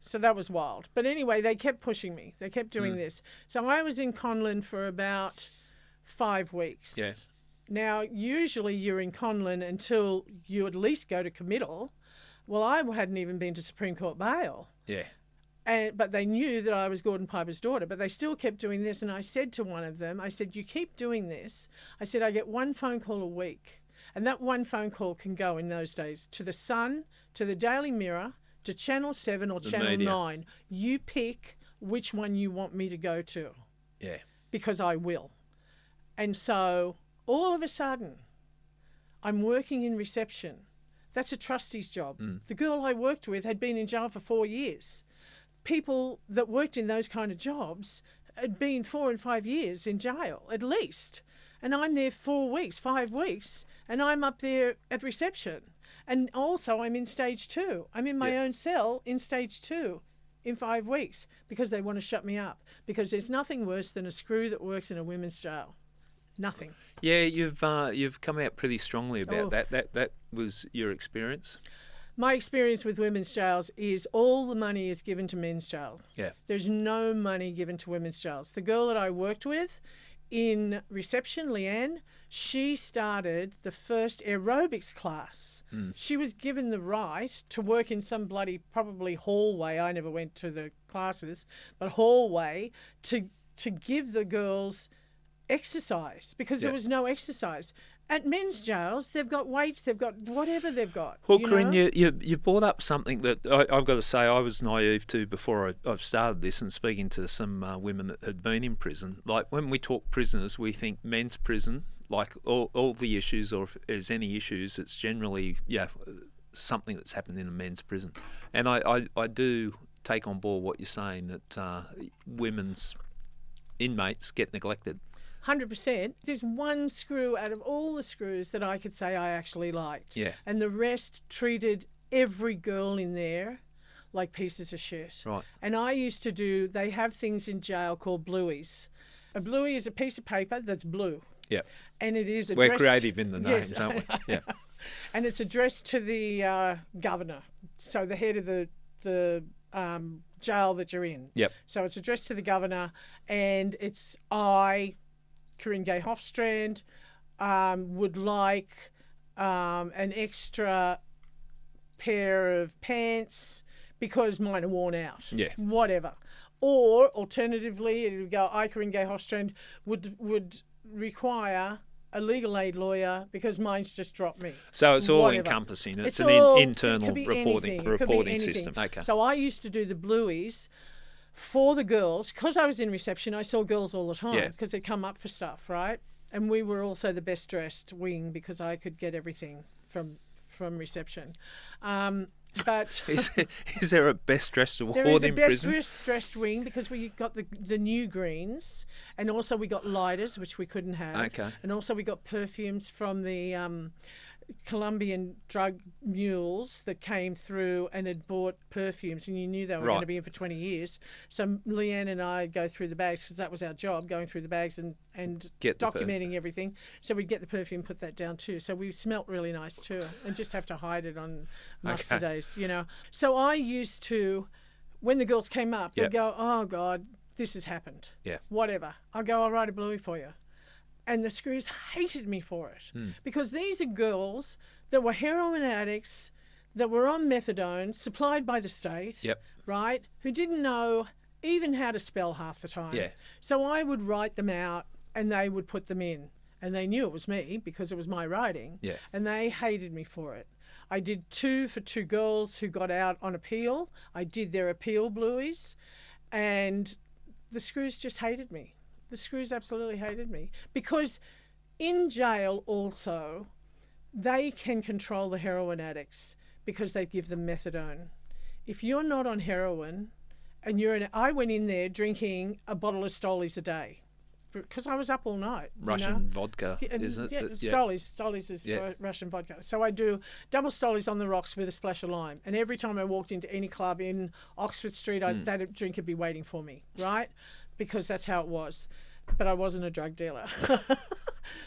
[SPEAKER 1] So that was wild. But anyway, they kept pushing me. They kept doing this. So I was in Conlon for about 5 weeks.
[SPEAKER 2] Yeah.
[SPEAKER 1] Now, usually you're in Conlon until you at least go to committal. Well, I hadn't even been to Supreme Court bail.
[SPEAKER 2] Yeah.
[SPEAKER 1] But they knew that I was Gordon Piper's daughter, but they still kept doing this. And I said to one of them, I said, you keep doing this. I said, I get one phone call a week. And that one phone call can go in those days to the Sun, to the Daily Mirror, to Channel 7 or Channel 9. You pick which one you want me to go to.
[SPEAKER 2] Yeah.
[SPEAKER 1] Because I will. And so all of a sudden, I'm working in reception. That's a trustee's job. The girl I worked with had been in jail for 4 years. People that worked in those kind of jobs had been 4 and 5 years in jail, at least. And I'm there 4 weeks, 5 weeks, and I'm up there at reception. And also I'm in stage 2. I'm in my own cell in stage 2 in 5 weeks because they want to shut me up. Because there's nothing worse than a screw that works in a women's jail. Nothing.
[SPEAKER 2] Yeah, you've come out pretty strongly about that. That was your experience?
[SPEAKER 1] My experience with women's jails is all the money is given to men's jails.
[SPEAKER 2] Yeah.
[SPEAKER 1] There's no money given to women's jails. The girl that I worked with in reception, Leanne, she started the first aerobics class. She was given the right to work in some bloody probably hallway. I never went to the classes, but hallway to give the girls exercise because there was no exercise. At men's jails, they've got weights, they've got whatever they've got.
[SPEAKER 2] Well, Kerrin, you brought up something that I've got to say I was naive to before I've started this, and speaking to some women that had been in prison. Like when we talk prisoners, we think men's prison, like all the issues, or if there's any issues, it's generally something that's happened in a men's prison. And I do take on board what you're saying, that women's inmates get neglected.
[SPEAKER 1] 100%. There's one screw out of all the screws that I could say I actually liked.
[SPEAKER 2] Yeah.
[SPEAKER 1] And the rest treated every girl in there like pieces of shit.
[SPEAKER 2] Right.
[SPEAKER 1] And I used to they have things in jail called blueies. A bluey is a piece of paper that's blue.
[SPEAKER 2] Yeah.
[SPEAKER 1] And it is addressed...
[SPEAKER 2] We're creative in the names, aren't we? Yeah.
[SPEAKER 1] And it's addressed to the governor, so the head of the jail that you're in.
[SPEAKER 2] Yep.
[SPEAKER 1] So it's addressed to the governor, and it's Kerrin Hofstrand, would like an extra pair of pants because mine are worn out.
[SPEAKER 2] Yeah.
[SPEAKER 1] Whatever. Or alternatively, it would go, Kerrin Hofstrand would require a legal aid lawyer because mine's just dropped me.
[SPEAKER 2] So it's all
[SPEAKER 1] Whatever.
[SPEAKER 2] encompassing. It's
[SPEAKER 1] an
[SPEAKER 2] internal reporting system. Okay.
[SPEAKER 1] So I used to do the blueies for the girls. Because I was in reception, I saw girls all the time because they'd come up for stuff, right? And we were also the best dressed wing because I could get everything from reception. But
[SPEAKER 2] is there a best dressed award in prison?
[SPEAKER 1] There is a best dressed wing because we got the new greens, and also we got lighters, which we couldn't have.
[SPEAKER 2] Okay.
[SPEAKER 1] And also we got perfumes from the Colombian drug mules that came through and had bought perfumes, and you knew they were going to be in for 20 years. So Leanne and I go through the bags because that was our job, going through the bags and documenting everything. So we'd get the perfume, put that down too. So we smelt really nice too, and just have to hide it on muster days, you know. So I used to, when the girls came up, they'd go, "Oh God, this has happened."
[SPEAKER 2] Yeah.
[SPEAKER 1] Whatever. I'll go, "I'll write a bluey for you." And the screws hated me for it because these are girls that were heroin addicts, that were on methadone supplied by the state, right, who didn't know even how to spell half the time.
[SPEAKER 2] Yeah.
[SPEAKER 1] So I would write them out and they would put them in. And they knew it was me because it was my writing.
[SPEAKER 2] Yeah.
[SPEAKER 1] And they hated me for it. I did 2 for 2 girls who got out on appeal. I did their appeal blueies. And the screws just hated me. The screws absolutely hated me. Because in jail also, they can control the heroin addicts because they give them methadone. If you're not on heroin and I went in there drinking a bottle of Stolies a day because I was up all night.
[SPEAKER 2] Russian vodka, is it?
[SPEAKER 1] Yeah, Stolies. Stolies is Russian vodka. So I do double Stolies on the rocks with a splash of lime. And every time I walked into any club in Oxford Street, that drink would be waiting for me, right? Because that's how it was. But I wasn't a drug dealer.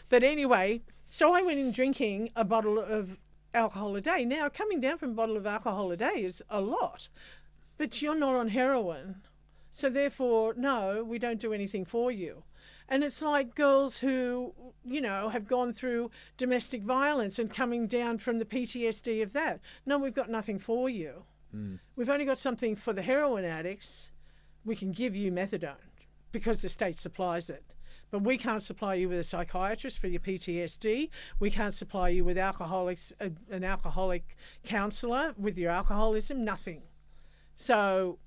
[SPEAKER 1] But anyway, so I went in drinking a bottle of alcohol a day. Now, coming down from a bottle of alcohol a day is a lot. But you're not on heroin. So therefore, no, we don't do anything for you. And it's like girls who, have gone through domestic violence and coming down from the PTSD of that. No, we've got nothing for you. We've only got something for the heroin addicts. We can give you methadone because the state supplies it. But we can't supply you with a psychiatrist for your PTSD. We can't supply you with an alcoholic counsellor with your alcoholism, nothing. So,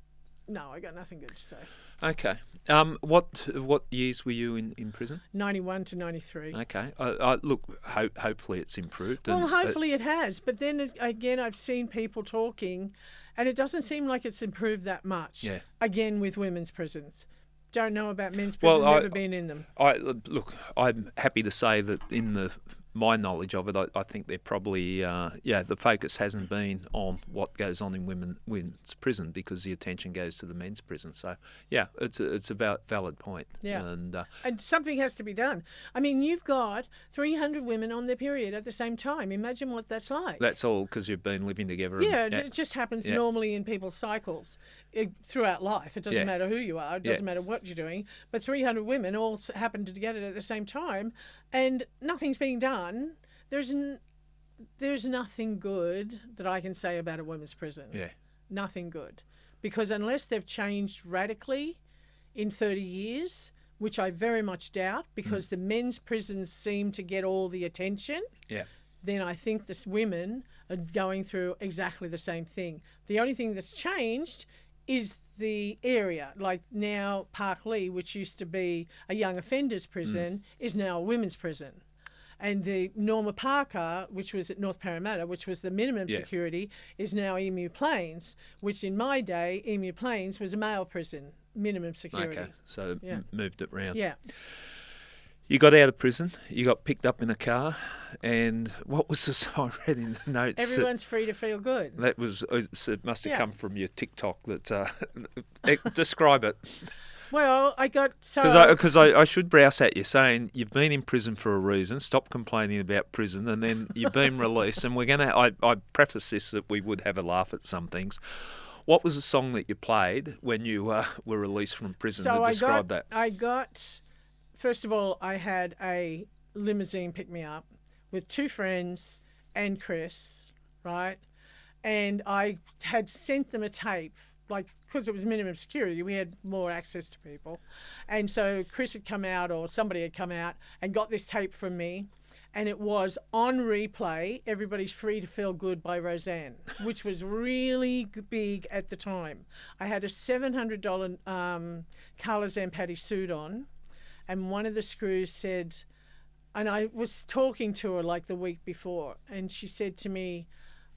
[SPEAKER 1] no, I got nothing good to say.
[SPEAKER 2] Okay. What years were you in prison?
[SPEAKER 1] 91 to 93.
[SPEAKER 2] Okay. Look, hopefully it's improved.
[SPEAKER 1] Well, hopefully it has. But then, again, I've seen people talking, and it doesn't seem like it's improved that much.
[SPEAKER 2] Yeah.
[SPEAKER 1] Again, with women's prisons. Don't know about men's prisons, never been in them.
[SPEAKER 2] Look, I'm happy to say that in my knowledge of it, I think they're probably, the focus hasn't been on what goes on in women's prison because the attention goes to the men's prison. So, yeah, it's a valid point.
[SPEAKER 1] Yeah.
[SPEAKER 2] And
[SPEAKER 1] something has to be done. I mean, you've got 300 women on their period at the same time. Imagine what that's like.
[SPEAKER 2] That's all because you've been living together.
[SPEAKER 1] Yeah, it just happens normally in people's cycles throughout life. It doesn't matter who you are. It doesn't matter what you're doing. But 300 women all happen to get it at the same time, and nothing's being done. There's nothing good that I can say about a women's prison.
[SPEAKER 2] Yeah.
[SPEAKER 1] Nothing good. Because unless they've changed radically in 30 years, which I very much doubt, because the men's prisons seem to get all the attention, then I think the women are going through exactly the same thing. The only thing that's changed is the area. Like now Park Lee, which used to be a young offenders prison, is now a women's prison. And the Norma Parker, which was at North Parramatta, which was the minimum security, is now Emu Plains, which in my day, Emu Plains was a male prison, minimum security.
[SPEAKER 2] Okay, so moved it round.
[SPEAKER 1] Yeah.
[SPEAKER 2] You got out of prison, you got picked up in a car, and what was this I read in the notes?
[SPEAKER 1] Everyone's free to feel good.
[SPEAKER 2] That was, it must have come from your TikTok. Describe it.
[SPEAKER 1] Well, I got
[SPEAKER 2] because I should browse at you saying you've been in prison for a reason. Stop complaining about prison, and then you've been released. And we're gonna. I preface this that we would have a laugh at some things. What was the song that you played when you were released from prison? To describe that.
[SPEAKER 1] I got. First of all, I had a limousine pick me up with 2 friends and Chris, right? And I had sent them a tape. Like, because it was minimum security, we had more access to people. And so Chris had come out, or somebody had come out and got this tape from me. And it was on replay, Everybody's Free to Feel Good by Roseanne, which was really big at the time. I had a $700 Carla Zampatti suit on. And one of the screws said, and I was talking to her like the week before, and she said to me,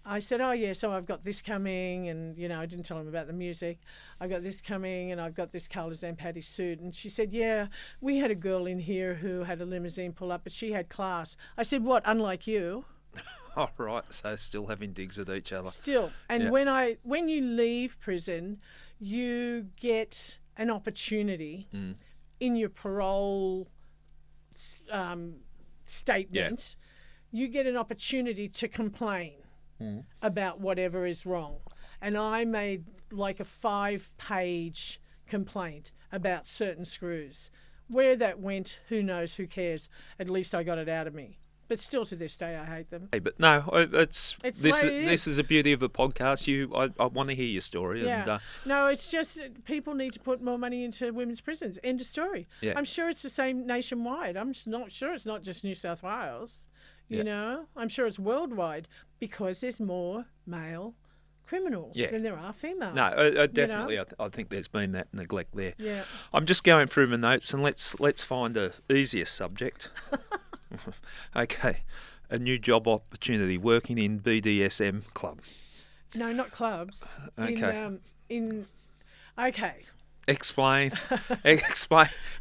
[SPEAKER 1] I said, oh, yeah, so I've got this coming, and, I didn't tell him about the music. I've got this coming, and I've got this Carla Zampatti suit. And she said, yeah, we had a girl in here who had a limousine pull up, but she had class. I said, what, unlike you?
[SPEAKER 2] Oh, right, so still having digs at each other.
[SPEAKER 1] Still. And when you leave prison, you get an opportunity in your parole statement. You get an opportunity to complain about whatever is wrong. And I made like a 5-page complaint about certain screws. Where that went, who knows, who cares? At least I got it out of me. But still, to this day, I hate them.
[SPEAKER 2] Hey, but no, this is the beauty of a podcast. I want to hear your story.
[SPEAKER 1] Yeah.
[SPEAKER 2] And,
[SPEAKER 1] no, it's just people need to put more money into women's prisons. End of story.
[SPEAKER 2] Yeah.
[SPEAKER 1] I'm sure it's the same nationwide. I'm not sure it's not just New South Wales. You know, I'm sure it's worldwide because there's more male criminals than there are female.
[SPEAKER 2] No, definitely. You know? I think there's been that neglect there.
[SPEAKER 1] Yeah.
[SPEAKER 2] I'm just going through my notes, and let's find a easier subject. Okay, a new job opportunity working in BDSM club.
[SPEAKER 1] No, not clubs.
[SPEAKER 2] Okay.
[SPEAKER 1] Okay.
[SPEAKER 2] Explain.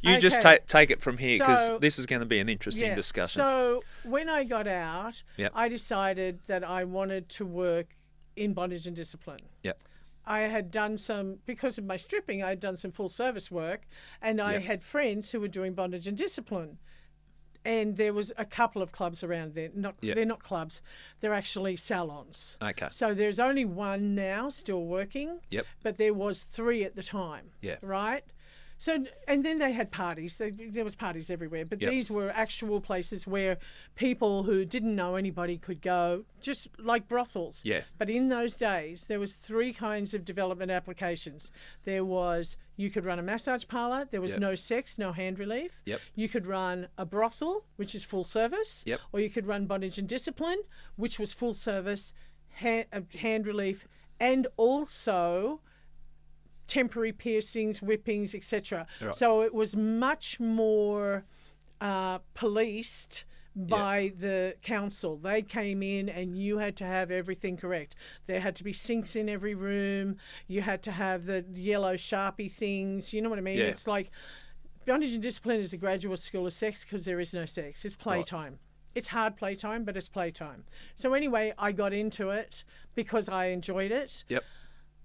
[SPEAKER 2] You just take it from here, because this is going to be an interesting discussion.
[SPEAKER 1] So when I got out, I decided that I wanted to work in bondage and discipline.
[SPEAKER 2] Yep.
[SPEAKER 1] I had done because of my stripping, I had done some full service work, and I had friends who were doing bondage and discipline. And there was a couple of clubs around there. They're not clubs, they're actually salons.
[SPEAKER 2] Okay.
[SPEAKER 1] So there's only one now still working.
[SPEAKER 2] Yep.
[SPEAKER 1] But there was 3 at the time.
[SPEAKER 2] Yeah.
[SPEAKER 1] Right? So, and then they had parties. There was parties everywhere. But these were actual places where people who didn't know anybody could go, just like brothels.
[SPEAKER 2] Yeah.
[SPEAKER 1] But in those days, there was 3 kinds of development applications. There was, you could run a massage parlour. There was no sex, no hand relief.
[SPEAKER 2] Yep.
[SPEAKER 1] You could run a brothel, which is full service.
[SPEAKER 2] Yep.
[SPEAKER 1] Or you could run bondage and discipline, which was full service, hand relief, and also temporary piercings, whippings, etc. Right. So it was much more policed by the council. They came in and you had to have everything correct. There had to be sinks in every room. You had to have the yellow Sharpie things. You know what I mean? Yeah. It's like bondage and discipline is a graduate school of sex because there is no sex. It's playtime. Right. It's hard playtime, but it's playtime. So anyway, I got into it because I enjoyed it.
[SPEAKER 2] Yep.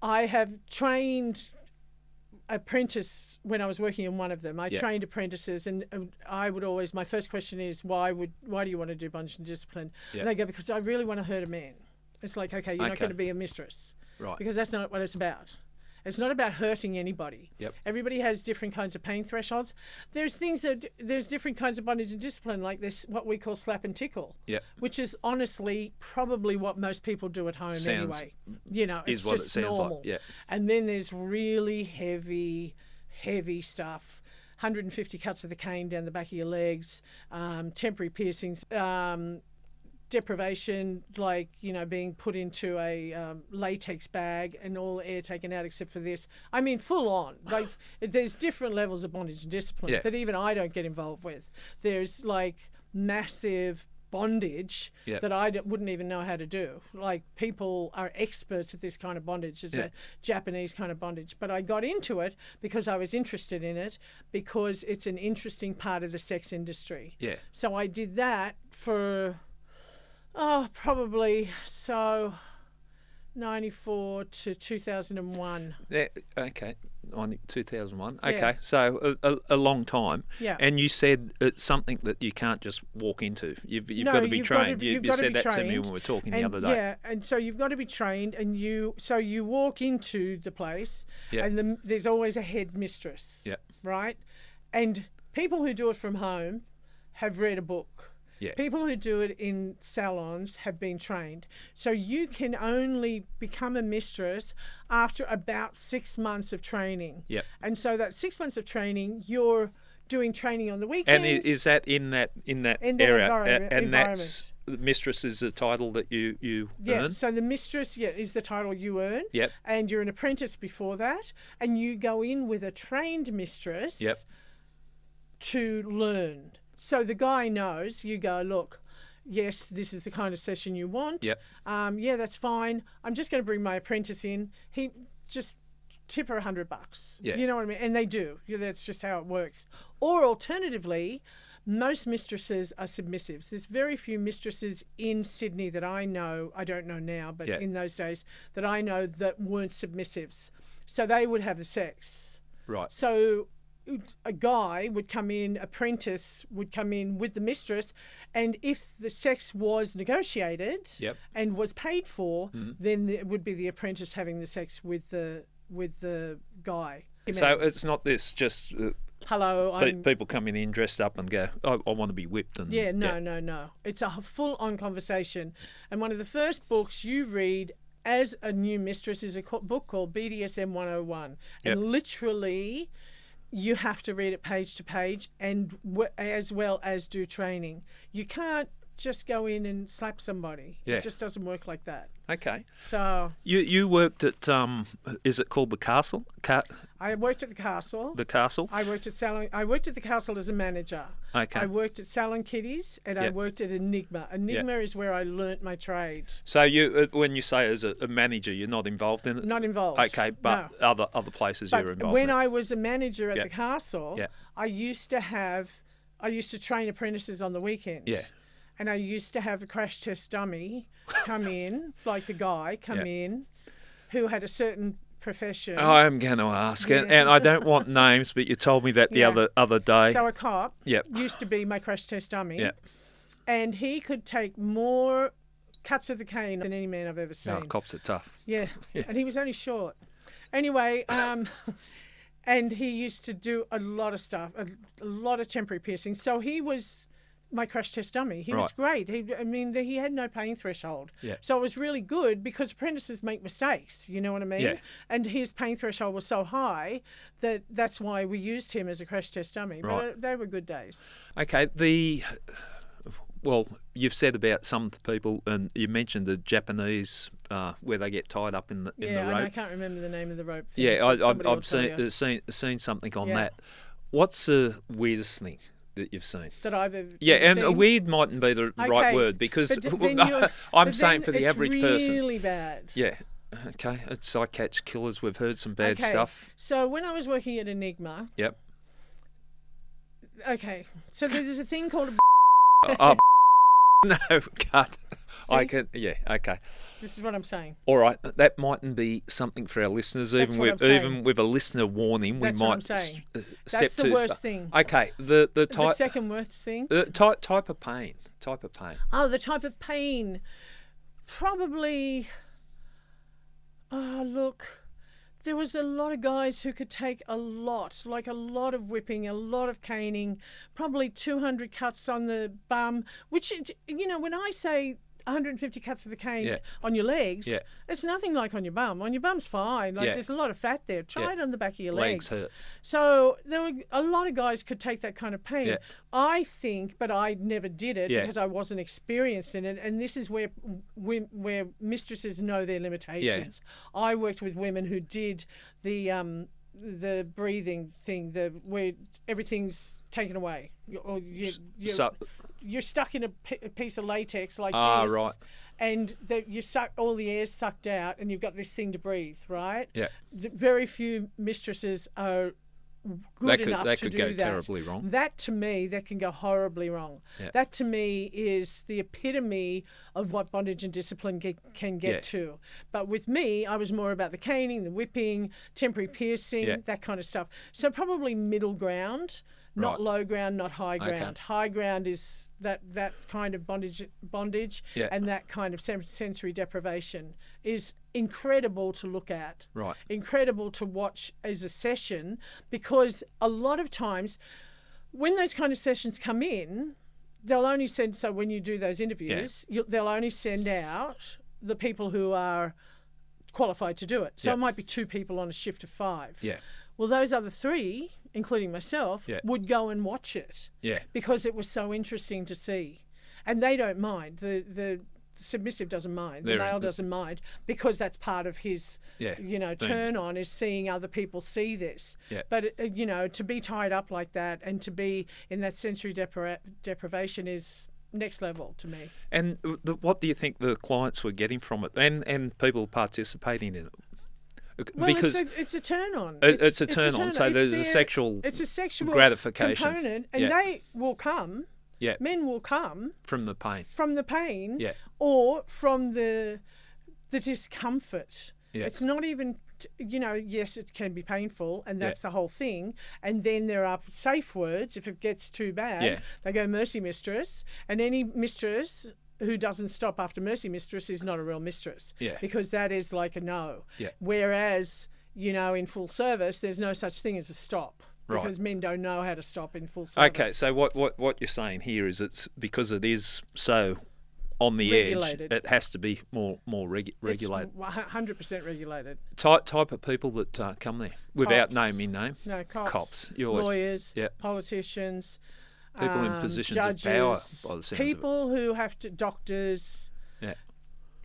[SPEAKER 1] I have trained apprentice when I was working in one of them. I trained apprentices, and I would always, my first question is, why do you want to do bondage and discipline? And they go, because I really want to hurt a man. It's like, okay, you're not going to be a mistress.
[SPEAKER 2] Right.
[SPEAKER 1] Because that's not what it's about. It's not about hurting anybody.
[SPEAKER 2] Yep.
[SPEAKER 1] Everybody has different kinds of pain thresholds. There's different kinds of bondage and discipline, like this, what we call slap and tickle.
[SPEAKER 2] Yep.
[SPEAKER 1] Which is honestly probably what most people do at home anyway. You know, it's
[SPEAKER 2] what
[SPEAKER 1] just
[SPEAKER 2] it sounds
[SPEAKER 1] normal.
[SPEAKER 2] like. Yeah.
[SPEAKER 1] And then there's really heavy stuff. 150 cuts of the cane down the back of your legs, temporary piercings, deprivation, like, you know, being put into a latex bag and all air taken out except for this. I mean, full on. Like, there's different levels of bondage and discipline that even I don't get involved with. There's like massive bondage that I wouldn't even know how to do. Like, people are experts at this kind of bondage. It's a Japanese kind of bondage. But I got into it because I was interested in it, because it's an interesting part of the sex industry. Yeah. So I did that for... probably 94 to 2001.
[SPEAKER 2] Yeah, okay, 2001. Okay, so a long time. Yeah. And you said it's something that you can't just walk into. You've got to be trained. You said that to me when we were talking the other day.
[SPEAKER 1] Yeah, and so you've got to be trained, and you walk into the place, and there's always a head mistress. Yeah. Right? And people who do it from home have read a book. Yeah. People who do it in salons have been trained. So you can only become a mistress after about 6 months of training. Yep. And so that 6 months of training, you're doing training on the weekends.
[SPEAKER 2] And is that in that area? And that's mistress is the title that you earn?
[SPEAKER 1] Yeah, so the mistress is the title you earn. Yep. And you're an apprentice before that. And you go in with a trained mistress to learn. So the guy knows, you go, look, yes, this is the kind of session you want. Yep. Yeah, that's fine. I'm just going to bring my apprentice in. He just tip her $100. Yeah. You know what I mean? And they do. That's just how it works. Or alternatively, most mistresses are submissives. There's very few mistresses in Sydney that I know, I don't know now, but in those days, that I know that weren't submissives. So they would have the sex. Right. So a guy would come in, apprentice would come in with the mistress, and if the sex was negotiated and was paid for, then it would be the apprentice having the sex with the guy.
[SPEAKER 2] So it's not this just
[SPEAKER 1] hello,
[SPEAKER 2] people coming in dressed up and go, I want to be whipped. And
[SPEAKER 1] no. It's a full-on conversation. And one of the first books you read as a new mistress is a book called BDSM 101. And literally, you have to read it page to page, and as well as do training. You can't just go in and slap somebody.
[SPEAKER 2] Yeah.
[SPEAKER 1] It just doesn't work like that.
[SPEAKER 2] Okay.
[SPEAKER 1] So
[SPEAKER 2] you worked at is it called the Castle?
[SPEAKER 1] I worked at the Castle.
[SPEAKER 2] The Castle.
[SPEAKER 1] I worked at the Castle as a manager.
[SPEAKER 2] Okay.
[SPEAKER 1] I worked at Salon Kitties, and I worked at Enigma. Enigma is where I learnt my trade.
[SPEAKER 2] So you, when you say as a manager, you're not involved in it?
[SPEAKER 1] Not involved.
[SPEAKER 2] Okay, but no. other places you're involved.
[SPEAKER 1] When
[SPEAKER 2] in.
[SPEAKER 1] I was a manager at the Castle, I used to train apprentices on the weekend.
[SPEAKER 2] Yeah.
[SPEAKER 1] And I used to have a crash test dummy come in, like a guy in, who had a certain profession.
[SPEAKER 2] I'm going to ask, and I don't want names, but you told me that the other day.
[SPEAKER 1] So a cop used to be my crash test dummy.
[SPEAKER 2] Yeah.
[SPEAKER 1] And he could take more cuts of the cane than any man I've ever seen.
[SPEAKER 2] Oh, cops are tough.
[SPEAKER 1] Yeah. And he was only short. Anyway, and he used to do a lot of stuff, a lot of temporary piercing. So he was my crash test dummy. He was great. He had no pain threshold.
[SPEAKER 2] Yeah.
[SPEAKER 1] So it was really good because apprentices make mistakes, you know what I mean?
[SPEAKER 2] Yeah.
[SPEAKER 1] And his pain threshold was so high that's why we used him as a crash test dummy.
[SPEAKER 2] Right.
[SPEAKER 1] But they were good days.
[SPEAKER 2] Okay, well, you've said about some people, and you mentioned the Japanese where they get tied up in the rope.
[SPEAKER 1] Yeah, I can't remember the name of the rope thing.
[SPEAKER 2] Yeah, I've seen something on that. What's the weirdest thing that you've seen?
[SPEAKER 1] That I've ever
[SPEAKER 2] and
[SPEAKER 1] seen?
[SPEAKER 2] Weird mightn't be the right word, because I'm saying for the average person.
[SPEAKER 1] It's really bad.
[SPEAKER 2] Yeah. Okay. It's I catch killers. We've heard some bad stuff.
[SPEAKER 1] So when I was working at Enigma.
[SPEAKER 2] Yep.
[SPEAKER 1] Okay. So there's a thing called
[SPEAKER 2] no, cut.
[SPEAKER 1] See?
[SPEAKER 2] I can. Yeah. Okay.
[SPEAKER 1] This is what I'm saying.
[SPEAKER 2] All right, that mightn't be something for our listeners. Even with a listener warning,
[SPEAKER 1] That's
[SPEAKER 2] we
[SPEAKER 1] what
[SPEAKER 2] might
[SPEAKER 1] I'm saying.
[SPEAKER 2] step
[SPEAKER 1] That's the
[SPEAKER 2] too
[SPEAKER 1] worst
[SPEAKER 2] far.
[SPEAKER 1] thing.
[SPEAKER 2] Okay, the
[SPEAKER 1] second worst thing.
[SPEAKER 2] The type of pain.
[SPEAKER 1] Oh, the type of pain. Probably. Oh, look. There was a lot of guys who could take a lot of whipping, a lot of caning, probably 200 cuts on the bum, which, when I say 150 cuts of the cane on your legs, it's nothing like on your bum. On your bum's fine. There's a lot of fat there. Try it on the back of your legs.
[SPEAKER 2] Hurt.
[SPEAKER 1] So there were a lot of guys could take that kind of pain.
[SPEAKER 2] Yeah.
[SPEAKER 1] I think, but I never did it because I wasn't experienced in it. And this is where mistresses know their limitations. Yeah. I worked with women who did the breathing thing, where everything's taken away, or you're stuck in a piece of latex like this,
[SPEAKER 2] right.
[SPEAKER 1] And all the air's sucked out, and you've got this thing to breathe, right?
[SPEAKER 2] Yeah.
[SPEAKER 1] Very few mistresses are good enough to do that.
[SPEAKER 2] That could go terribly wrong.
[SPEAKER 1] That, to me, that can go horribly wrong. Yeah. That, to me, is the epitome of what bondage and discipline can get to. But with me, I was more about the caning, the whipping, temporary piercing, that kind of stuff. So probably middle ground. Not low ground, not high ground. Okay. High ground is that kind of bondage, and that kind of sensory deprivation is incredible to look at.
[SPEAKER 2] Right.
[SPEAKER 1] Incredible to watch as a session, because a lot of times when those kind of sessions come in, they'll only send, so when you do those interviews, they'll only send out the people who are qualified to do it. So it might be 2 people on a shift of 5.
[SPEAKER 2] Yeah.
[SPEAKER 1] Well, those other 3, including myself, would go and watch it because it was so interesting to see. And they don't mind. The submissive doesn't mind. The male doesn't mind, because that's part of his, turn on, is seeing other people see this. Yeah. But, to be tied up like that and to be in that sensory deprivation is next level to me.
[SPEAKER 2] And what do you think the clients were getting from it, and people participating in it?
[SPEAKER 1] Well,
[SPEAKER 2] because
[SPEAKER 1] it's a turn on.
[SPEAKER 2] It's a turn on. So there's a sexual gratification
[SPEAKER 1] component, and they will come.
[SPEAKER 2] Yeah.
[SPEAKER 1] Men will come
[SPEAKER 2] from the pain.
[SPEAKER 1] Or from the discomfort.
[SPEAKER 2] Yeah.
[SPEAKER 1] It's not even, yes, it can be painful, and that's the whole thing. And then there are safe words. If it gets too bad, they go mercy mistress, and any mistress who doesn't stop after mercy mistress is not a real mistress, because that is like a no. Yeah. Whereas, in full service, there's no such thing as a stop. because men don't know how to stop in full service.
[SPEAKER 2] Okay, so what you're saying here is it's because it is so on the
[SPEAKER 1] regulated.
[SPEAKER 2] edge, it has to be more regulated.
[SPEAKER 1] It's 100% regulated.
[SPEAKER 2] Type of people that come there without
[SPEAKER 1] Cops.
[SPEAKER 2] naming name.
[SPEAKER 1] No, cops.
[SPEAKER 2] You always,
[SPEAKER 1] lawyers,
[SPEAKER 2] yeah.
[SPEAKER 1] politicians,
[SPEAKER 2] people in positions
[SPEAKER 1] judges,
[SPEAKER 2] of power, by the sounds
[SPEAKER 1] people who have to, doctors,
[SPEAKER 2] yeah.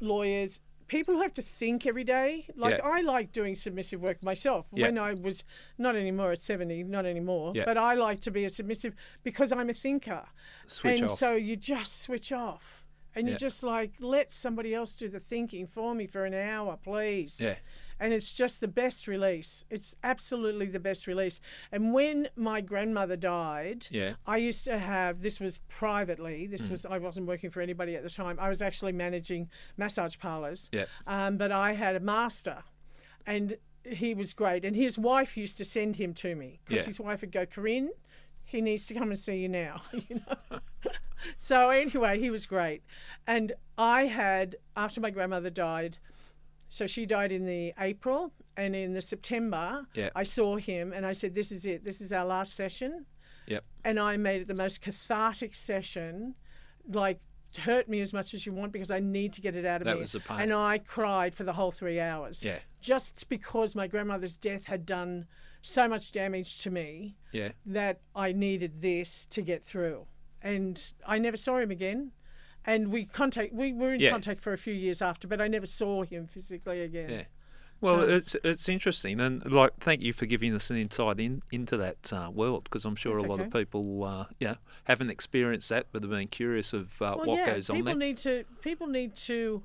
[SPEAKER 1] lawyers, people who have to think every day. Like, I like doing submissive work myself.
[SPEAKER 2] Yeah.
[SPEAKER 1] When I was, not anymore at 70, not anymore,
[SPEAKER 2] Yeah.
[SPEAKER 1] but I like to be a submissive because I'm a thinker.
[SPEAKER 2] Switch
[SPEAKER 1] and
[SPEAKER 2] off.
[SPEAKER 1] so you just switch off. And you just like, let somebody else do the thinking for me for an hour, please.
[SPEAKER 2] Yeah.
[SPEAKER 1] And it's just the best release. It's absolutely the best release. And when my grandmother died, I used to have, this was privately, I wasn't working for anybody at the time. I was actually managing massage parlours.
[SPEAKER 2] Yeah.
[SPEAKER 1] But I had a master and he was great. And his wife used to send him to me because his wife would go, Kerrin, he needs to come and see you now. You know? So anyway, he was great. And I had, after my grandmother died, so she died in the April, and in the September, I saw him and I said, this is it. This is our last session.
[SPEAKER 2] Yep.
[SPEAKER 1] And I made it the most cathartic session, like, hurt me as much as you want because I need to get it out of me.
[SPEAKER 2] That was the pain.
[SPEAKER 1] And I cried for the whole 3 hours.
[SPEAKER 2] Yeah.
[SPEAKER 1] Just because my grandmother's death had done so much damage to me that I needed this to get through. And I never saw him again. And we were in contact for a few years after, but I never saw him physically again.
[SPEAKER 2] Yeah. Well, it's interesting, and like, thank you for giving us an insight into that world, because I'm sure a lot of people, haven't experienced that, but have been curious of what goes on there.
[SPEAKER 1] People need to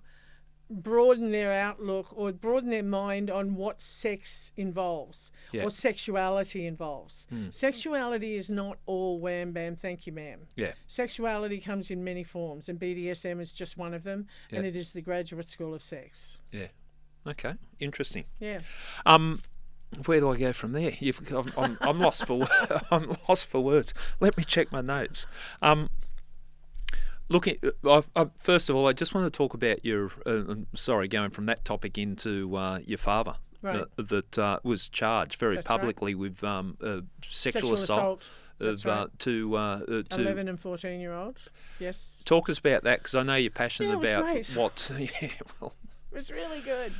[SPEAKER 1] broaden their outlook or broaden their mind on what sex involves or sexuality involves. Sexuality is not all wham bam thank you ma'am. Sexuality comes in many forms, and BDSM is just one of them, and it is the graduate school of sex.
[SPEAKER 2] Okay, interesting.
[SPEAKER 1] Where
[SPEAKER 2] do I go from there? I'm lost for I'm lost for words. Let me check my notes. First of all, I just want to talk about your. Going from that topic into your father, that was charged very publicly with sexual assault of to
[SPEAKER 1] 11 and 14-year-old. Yes.
[SPEAKER 2] Talk us about that, because I know you're passionate about
[SPEAKER 1] great.
[SPEAKER 2] what.
[SPEAKER 1] It was really good.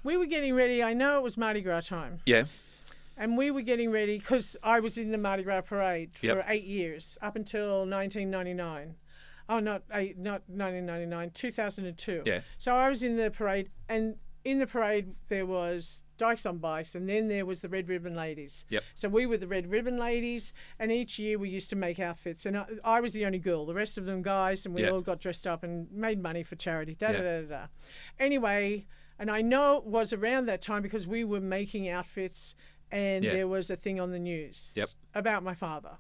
[SPEAKER 1] We were getting ready. I know it was Mardi Gras time.
[SPEAKER 2] Yeah.
[SPEAKER 1] And we were getting ready because I was in the Mardi Gras parade for 8 years, up until 1999. Oh, not 1999, 2002.
[SPEAKER 2] Yeah.
[SPEAKER 1] So I was in the parade, and in the parade there was Dykes on Bikes, and then there was the Red Ribbon Ladies.
[SPEAKER 2] Yep.
[SPEAKER 1] So we were the Red Ribbon Ladies, and each year we used to make outfits, and I was the only girl. The rest of them guys, and we all got dressed up and made money for charity. Anyway, and I know it was around that time because we were making outfits, and there was a thing on the news about my father.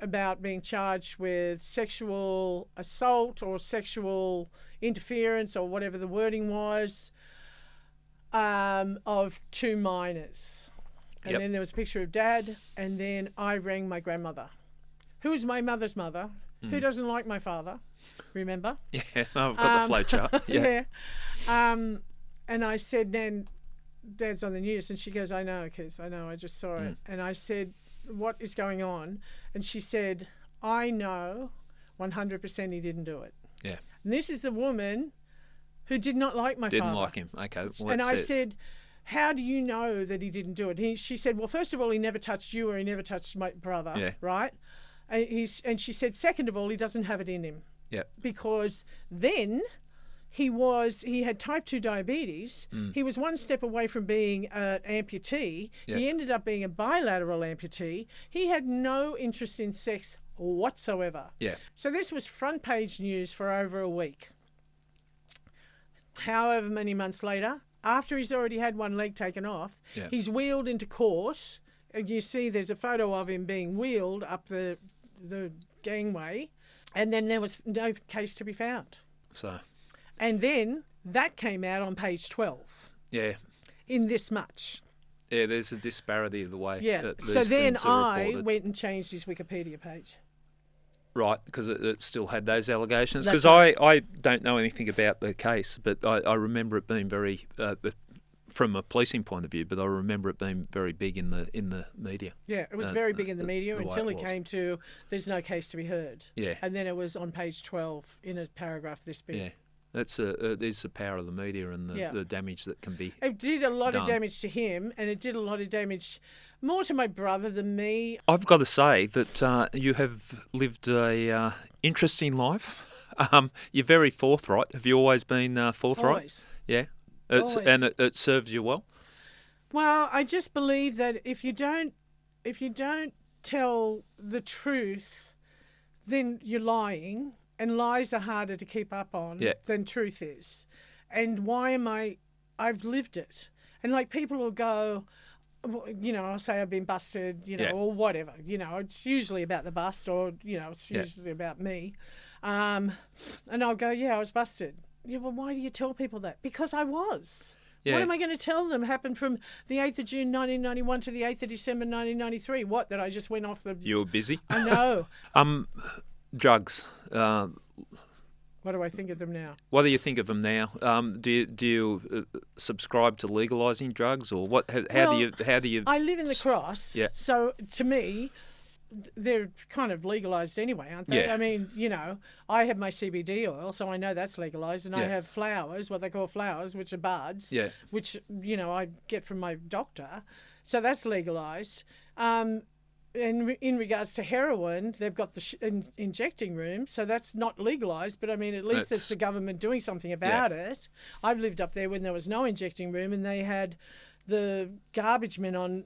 [SPEAKER 1] About being charged with sexual assault or sexual interference or whatever the wording was of 2 minors. And then there was a picture of Dad, and then I rang my grandmother, who is my mother's mother, who doesn't like my father, remember?
[SPEAKER 2] Yeah, I've got the flow chart.
[SPEAKER 1] And I said, then Dad's on the news, and she goes, I know, kids, I know, I just saw it. And I said, what is going on? And she said, I know 100% he didn't do it.
[SPEAKER 2] Yeah.
[SPEAKER 1] And this is the woman who did not like my father.
[SPEAKER 2] Didn't like him. Okay. Well,
[SPEAKER 1] and I said, how do you know that he didn't do it? She said, well, first of all, he never touched you, or he never touched my brother, right? And she said, second of all, he doesn't have it in him.
[SPEAKER 2] Yeah.
[SPEAKER 1] Because then he had type 2 diabetes. He was one step away from being an amputee. He ended up being a bilateral amputee. He had no interest in sex whatsoever.
[SPEAKER 2] Yeah.
[SPEAKER 1] So this was front page news for over a week. However many months later, after he's already had one leg taken off, he's wheeled into court. And you see there's a photo of him being wheeled up the gangway, and then there was no case to be found. And then that came out on page 12.
[SPEAKER 2] Yeah.
[SPEAKER 1] In this much.
[SPEAKER 2] Yeah, there's a disparity of the way.
[SPEAKER 1] Yeah. So then I went and changed his Wikipedia page.
[SPEAKER 2] Right, because it still had those allegations. Because
[SPEAKER 1] right.
[SPEAKER 2] I don't know anything about the case, but I remember it being very, from a policing point of view, but I remember it being very big in the media.
[SPEAKER 1] Yeah, it was very big in the media until it
[SPEAKER 2] was.
[SPEAKER 1] came to there's no case to be heard.
[SPEAKER 2] Yeah.
[SPEAKER 1] And then it was on page 12 in a paragraph this big.
[SPEAKER 2] Yeah. There's the power of the media and the damage that can be
[SPEAKER 1] It did a lot
[SPEAKER 2] done.
[SPEAKER 1] of damage to him, and it did a lot of damage more to my brother than me.
[SPEAKER 2] I've got to say that you have lived a interesting life. You're very forthright. Have you always been forthright?
[SPEAKER 1] Always.
[SPEAKER 2] Yeah.
[SPEAKER 1] Always.
[SPEAKER 2] And it serves you well.
[SPEAKER 1] Well, I just believe that if you don't tell the truth, then you're lying. And lies are harder to keep up on than truth is. And I've lived it. And like people will go, I'll say I've been busted, or whatever. It's usually about the bust or, it's usually about me. And I'll go, I was busted. Yeah, well, why do you tell people that? Because I was. Yeah. What am I going to tell them happened from the 8th of June 1991 to the 8th of December 1993? What, that I just went off the...
[SPEAKER 2] You were busy?
[SPEAKER 1] I know.
[SPEAKER 2] Drugs.
[SPEAKER 1] What do I think of them now?
[SPEAKER 2] What do you think of them now? Do you subscribe to legalising drugs, or what? How do you?
[SPEAKER 1] I live in the Cross,
[SPEAKER 2] yeah.
[SPEAKER 1] So to me, they're kind of legalised anyway, aren't they?
[SPEAKER 2] Yeah.
[SPEAKER 1] I mean, I have my CBD oil, so I know that's legalised, and I have flowers, what they call flowers, which are buds, which I get from my doctor, so that's legalised. And in regards to heroin, they've got the injecting room, so that's not legalised, but I mean, at least it's the government doing something about it. I've lived up there when there was no injecting room, and they had the garbage men on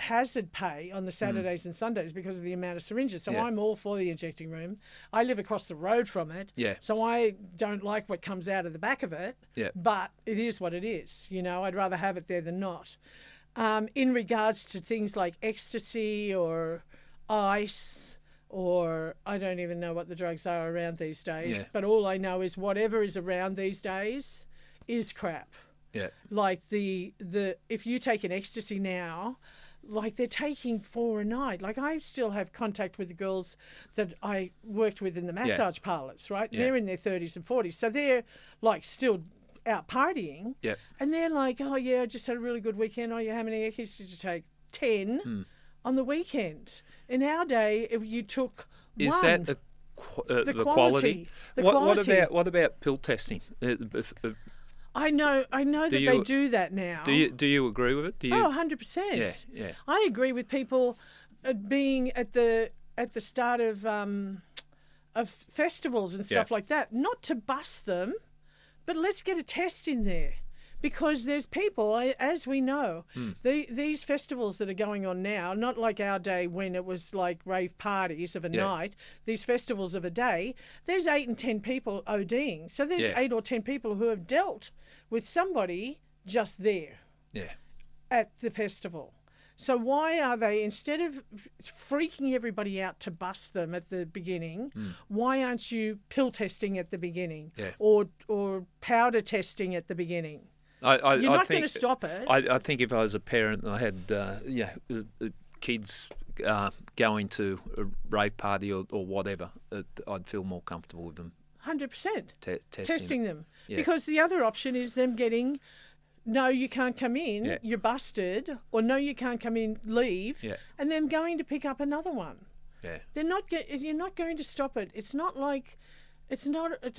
[SPEAKER 1] hazard pay on the Saturdays and Sundays because of the amount of syringes. So I'm all for the injecting room. I live across the road from it, so I don't like what comes out of the back of it, but it is what it is. I'd rather have it there than not. In regards to things like ecstasy or ice, or I don't even know what the drugs are around these days, but all I know is whatever is around these days is crap. Yeah. Like the if you take an ecstasy now, like they're taking 4 a night. Like I still have contact with the girls that I worked with in the massage parlours, right? Yeah. They're in their 30s and 40s. So they're like still out partying, and they're like, oh yeah, I just had a really good weekend. Oh yeah, how many ecstasy did you take? 10 on the weekend. In our day, you took
[SPEAKER 2] one. Is that the
[SPEAKER 1] quality?
[SPEAKER 2] What about pill testing?
[SPEAKER 1] I know that they do that now.
[SPEAKER 2] Do you agree with it?
[SPEAKER 1] 100%. Yeah. I agree with people being at the start of festivals and stuff like that, not to bust them. But let's get a test in there, because there's people, as we know, these festivals that are going on now, not like our day when it was like rave parties of a night, these festivals of a day, there's 8 and 10 people ODing. So there's 8 or 10 people who have dealt with somebody just there at the festival. So why are they, instead of freaking everybody out to bust them at the beginning, why aren't you pill testing at the beginning or powder testing at the beginning? You're not going to stop it.
[SPEAKER 2] I think if I was a parent and I had kids going to a rave party or whatever, I'd feel more comfortable with them.
[SPEAKER 1] 100%. Testing them. Yeah. Because the other option is them getting... No, you can't come in, you're busted, or no, you can't come in, leave, and then going to pick up another one. Yeah. You're not going to stop it. It's not like,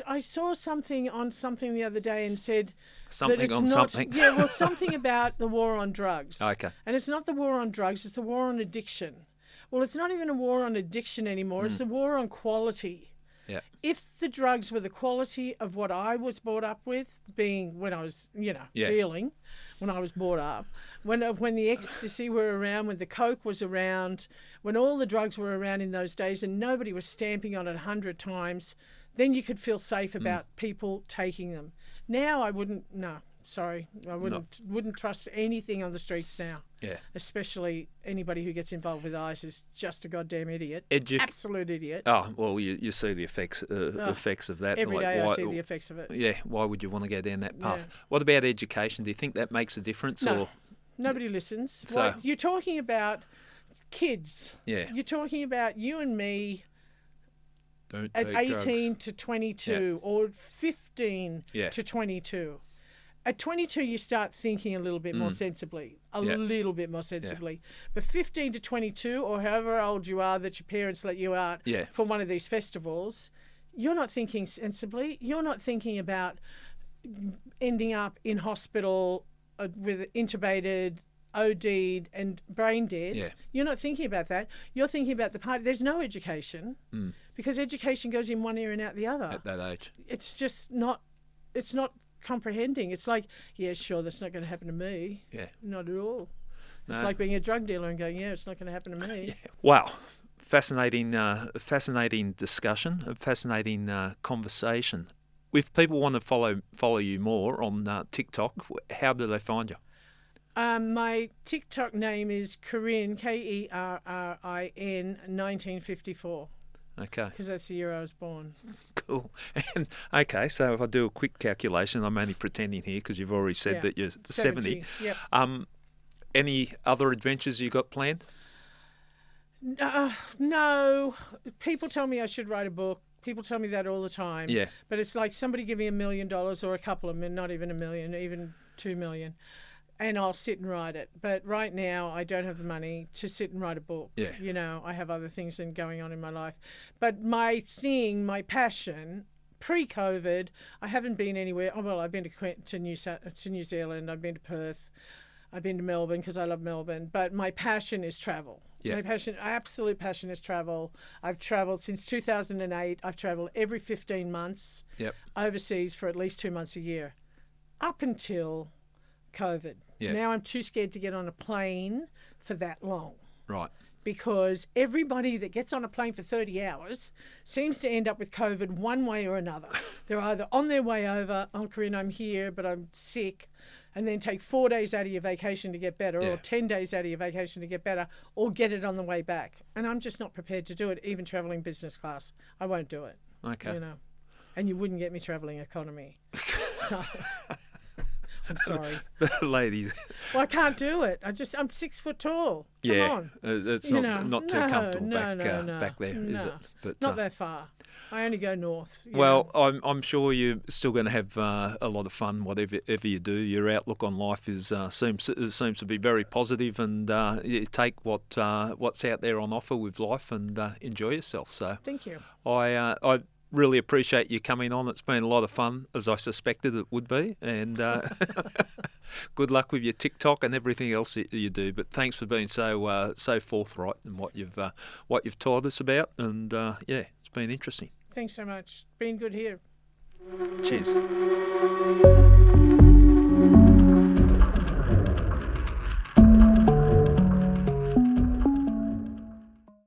[SPEAKER 1] I saw something on something the other day and said...
[SPEAKER 2] Something on something?
[SPEAKER 1] Yeah, well, something about the war on drugs.
[SPEAKER 2] Okay.
[SPEAKER 1] And it's not the war on drugs, it's the war on addiction. Well, it's not even a war on addiction anymore, it's a war on quality. Yeah. If the drugs were the quality of what I was brought up with, being when I was, dealing, when I was brought up, when the ecstasy were around, when the coke was around, when all the drugs were around in those days and nobody was stamping on it 100 times, then you could feel safe about people taking them. Now I wouldn't, I wouldn't trust anything on the streets now. Yeah. Especially anybody who gets involved with ice is just a goddamn idiot. Absolute idiot.
[SPEAKER 2] Oh, well, you see the effects of that.
[SPEAKER 1] Every day I see the effects of it.
[SPEAKER 2] Yeah, why would you want to go down that path? Yeah. What about education? Do you think that makes a difference?
[SPEAKER 1] No,
[SPEAKER 2] or
[SPEAKER 1] nobody listens. So, you're talking about kids. Yeah. You're talking about you and me at 18 to 22 or 15 to 22. At 22, you start thinking a little bit more sensibly, little bit more sensibly. But 15 to 22, or however old you are that your parents let you out for one of these festivals, you're not thinking sensibly. You're not thinking about ending up in hospital with intubated, OD'd and brain dead.
[SPEAKER 2] Yeah.
[SPEAKER 1] You're not thinking about that. You're thinking about the party. There's no education because education goes in one ear and out the other.
[SPEAKER 2] At that age.
[SPEAKER 1] It's just not, it's not comprehending. It's like, yeah, sure, that's not going to happen to me.
[SPEAKER 2] Yeah.
[SPEAKER 1] Not at all.
[SPEAKER 2] No.
[SPEAKER 1] It's like being a drug dealer and going, yeah, it's not going to happen to me.
[SPEAKER 2] Yeah. Wow. Fascinating discussion, a fascinating conversation. If people want to follow you more on TikTok, how do they find you?
[SPEAKER 1] My TikTok name is Kerrin, Kerrin, 1954.
[SPEAKER 2] Okay.
[SPEAKER 1] Because that's the year I was born.
[SPEAKER 2] Cool. And okay, so if I do a quick calculation, I'm only pretending here because you've already said that you're 70.
[SPEAKER 1] Yep.
[SPEAKER 2] Any other adventures you got planned?
[SPEAKER 1] No. People tell me I should write a book. People tell me that all the time.
[SPEAKER 2] Yeah.
[SPEAKER 1] But it's like somebody give me $1 million or a couple of them, not even $1 million, even $2 million, and I'll sit and write it. But right now, I don't have the money to sit and write a book.
[SPEAKER 2] Yeah.
[SPEAKER 1] You know, I have other things going on in my life. But my passion, pre-COVID, I haven't been anywhere. Oh, well, I've been to New Zealand. I've been to Perth. I've been to Melbourne because I love Melbourne. But my passion is travel.
[SPEAKER 2] Yeah.
[SPEAKER 1] My absolute passion is travel. I've travelled since 2008. I've travelled every 15 months overseas for at least 2 months a year, up until COVID.
[SPEAKER 2] Yeah.
[SPEAKER 1] Now I'm too scared to get on a plane for that long.
[SPEAKER 2] Right.
[SPEAKER 1] Because everybody that gets on a plane for 30 hours seems to end up with COVID one way or another. They're either on their way over, oh, Kerrin, I'm here, but I'm sick, and then take 4 days out of your vacation to get better, or 10 days out of your vacation to get better, or get it on the way back. And I'm just not prepared to do it, even travelling business class. I won't do it.
[SPEAKER 2] Okay.
[SPEAKER 1] You know, and you wouldn't get me travelling economy. So I'm sorry.
[SPEAKER 2] Ladies.
[SPEAKER 1] Well, I can't do it. I'm 6 foot tall. Come on.
[SPEAKER 2] It's not too comfortable back there, is it? But
[SPEAKER 1] not that far. I only go north.
[SPEAKER 2] Well, I'm sure you're still going to have a lot of fun, whatever you do. Your outlook on life seems to be very positive, and you take what's out there on offer with life and enjoy yourself. So
[SPEAKER 1] thank you.
[SPEAKER 2] I really appreciate you coming on. It's been a lot of fun, as I suspected it would be, and good luck with your TikTok and everything else you do. But thanks for being so forthright in what you've taught us about, and it's been interesting.
[SPEAKER 1] Thanks so much. Been good here.
[SPEAKER 2] Cheers.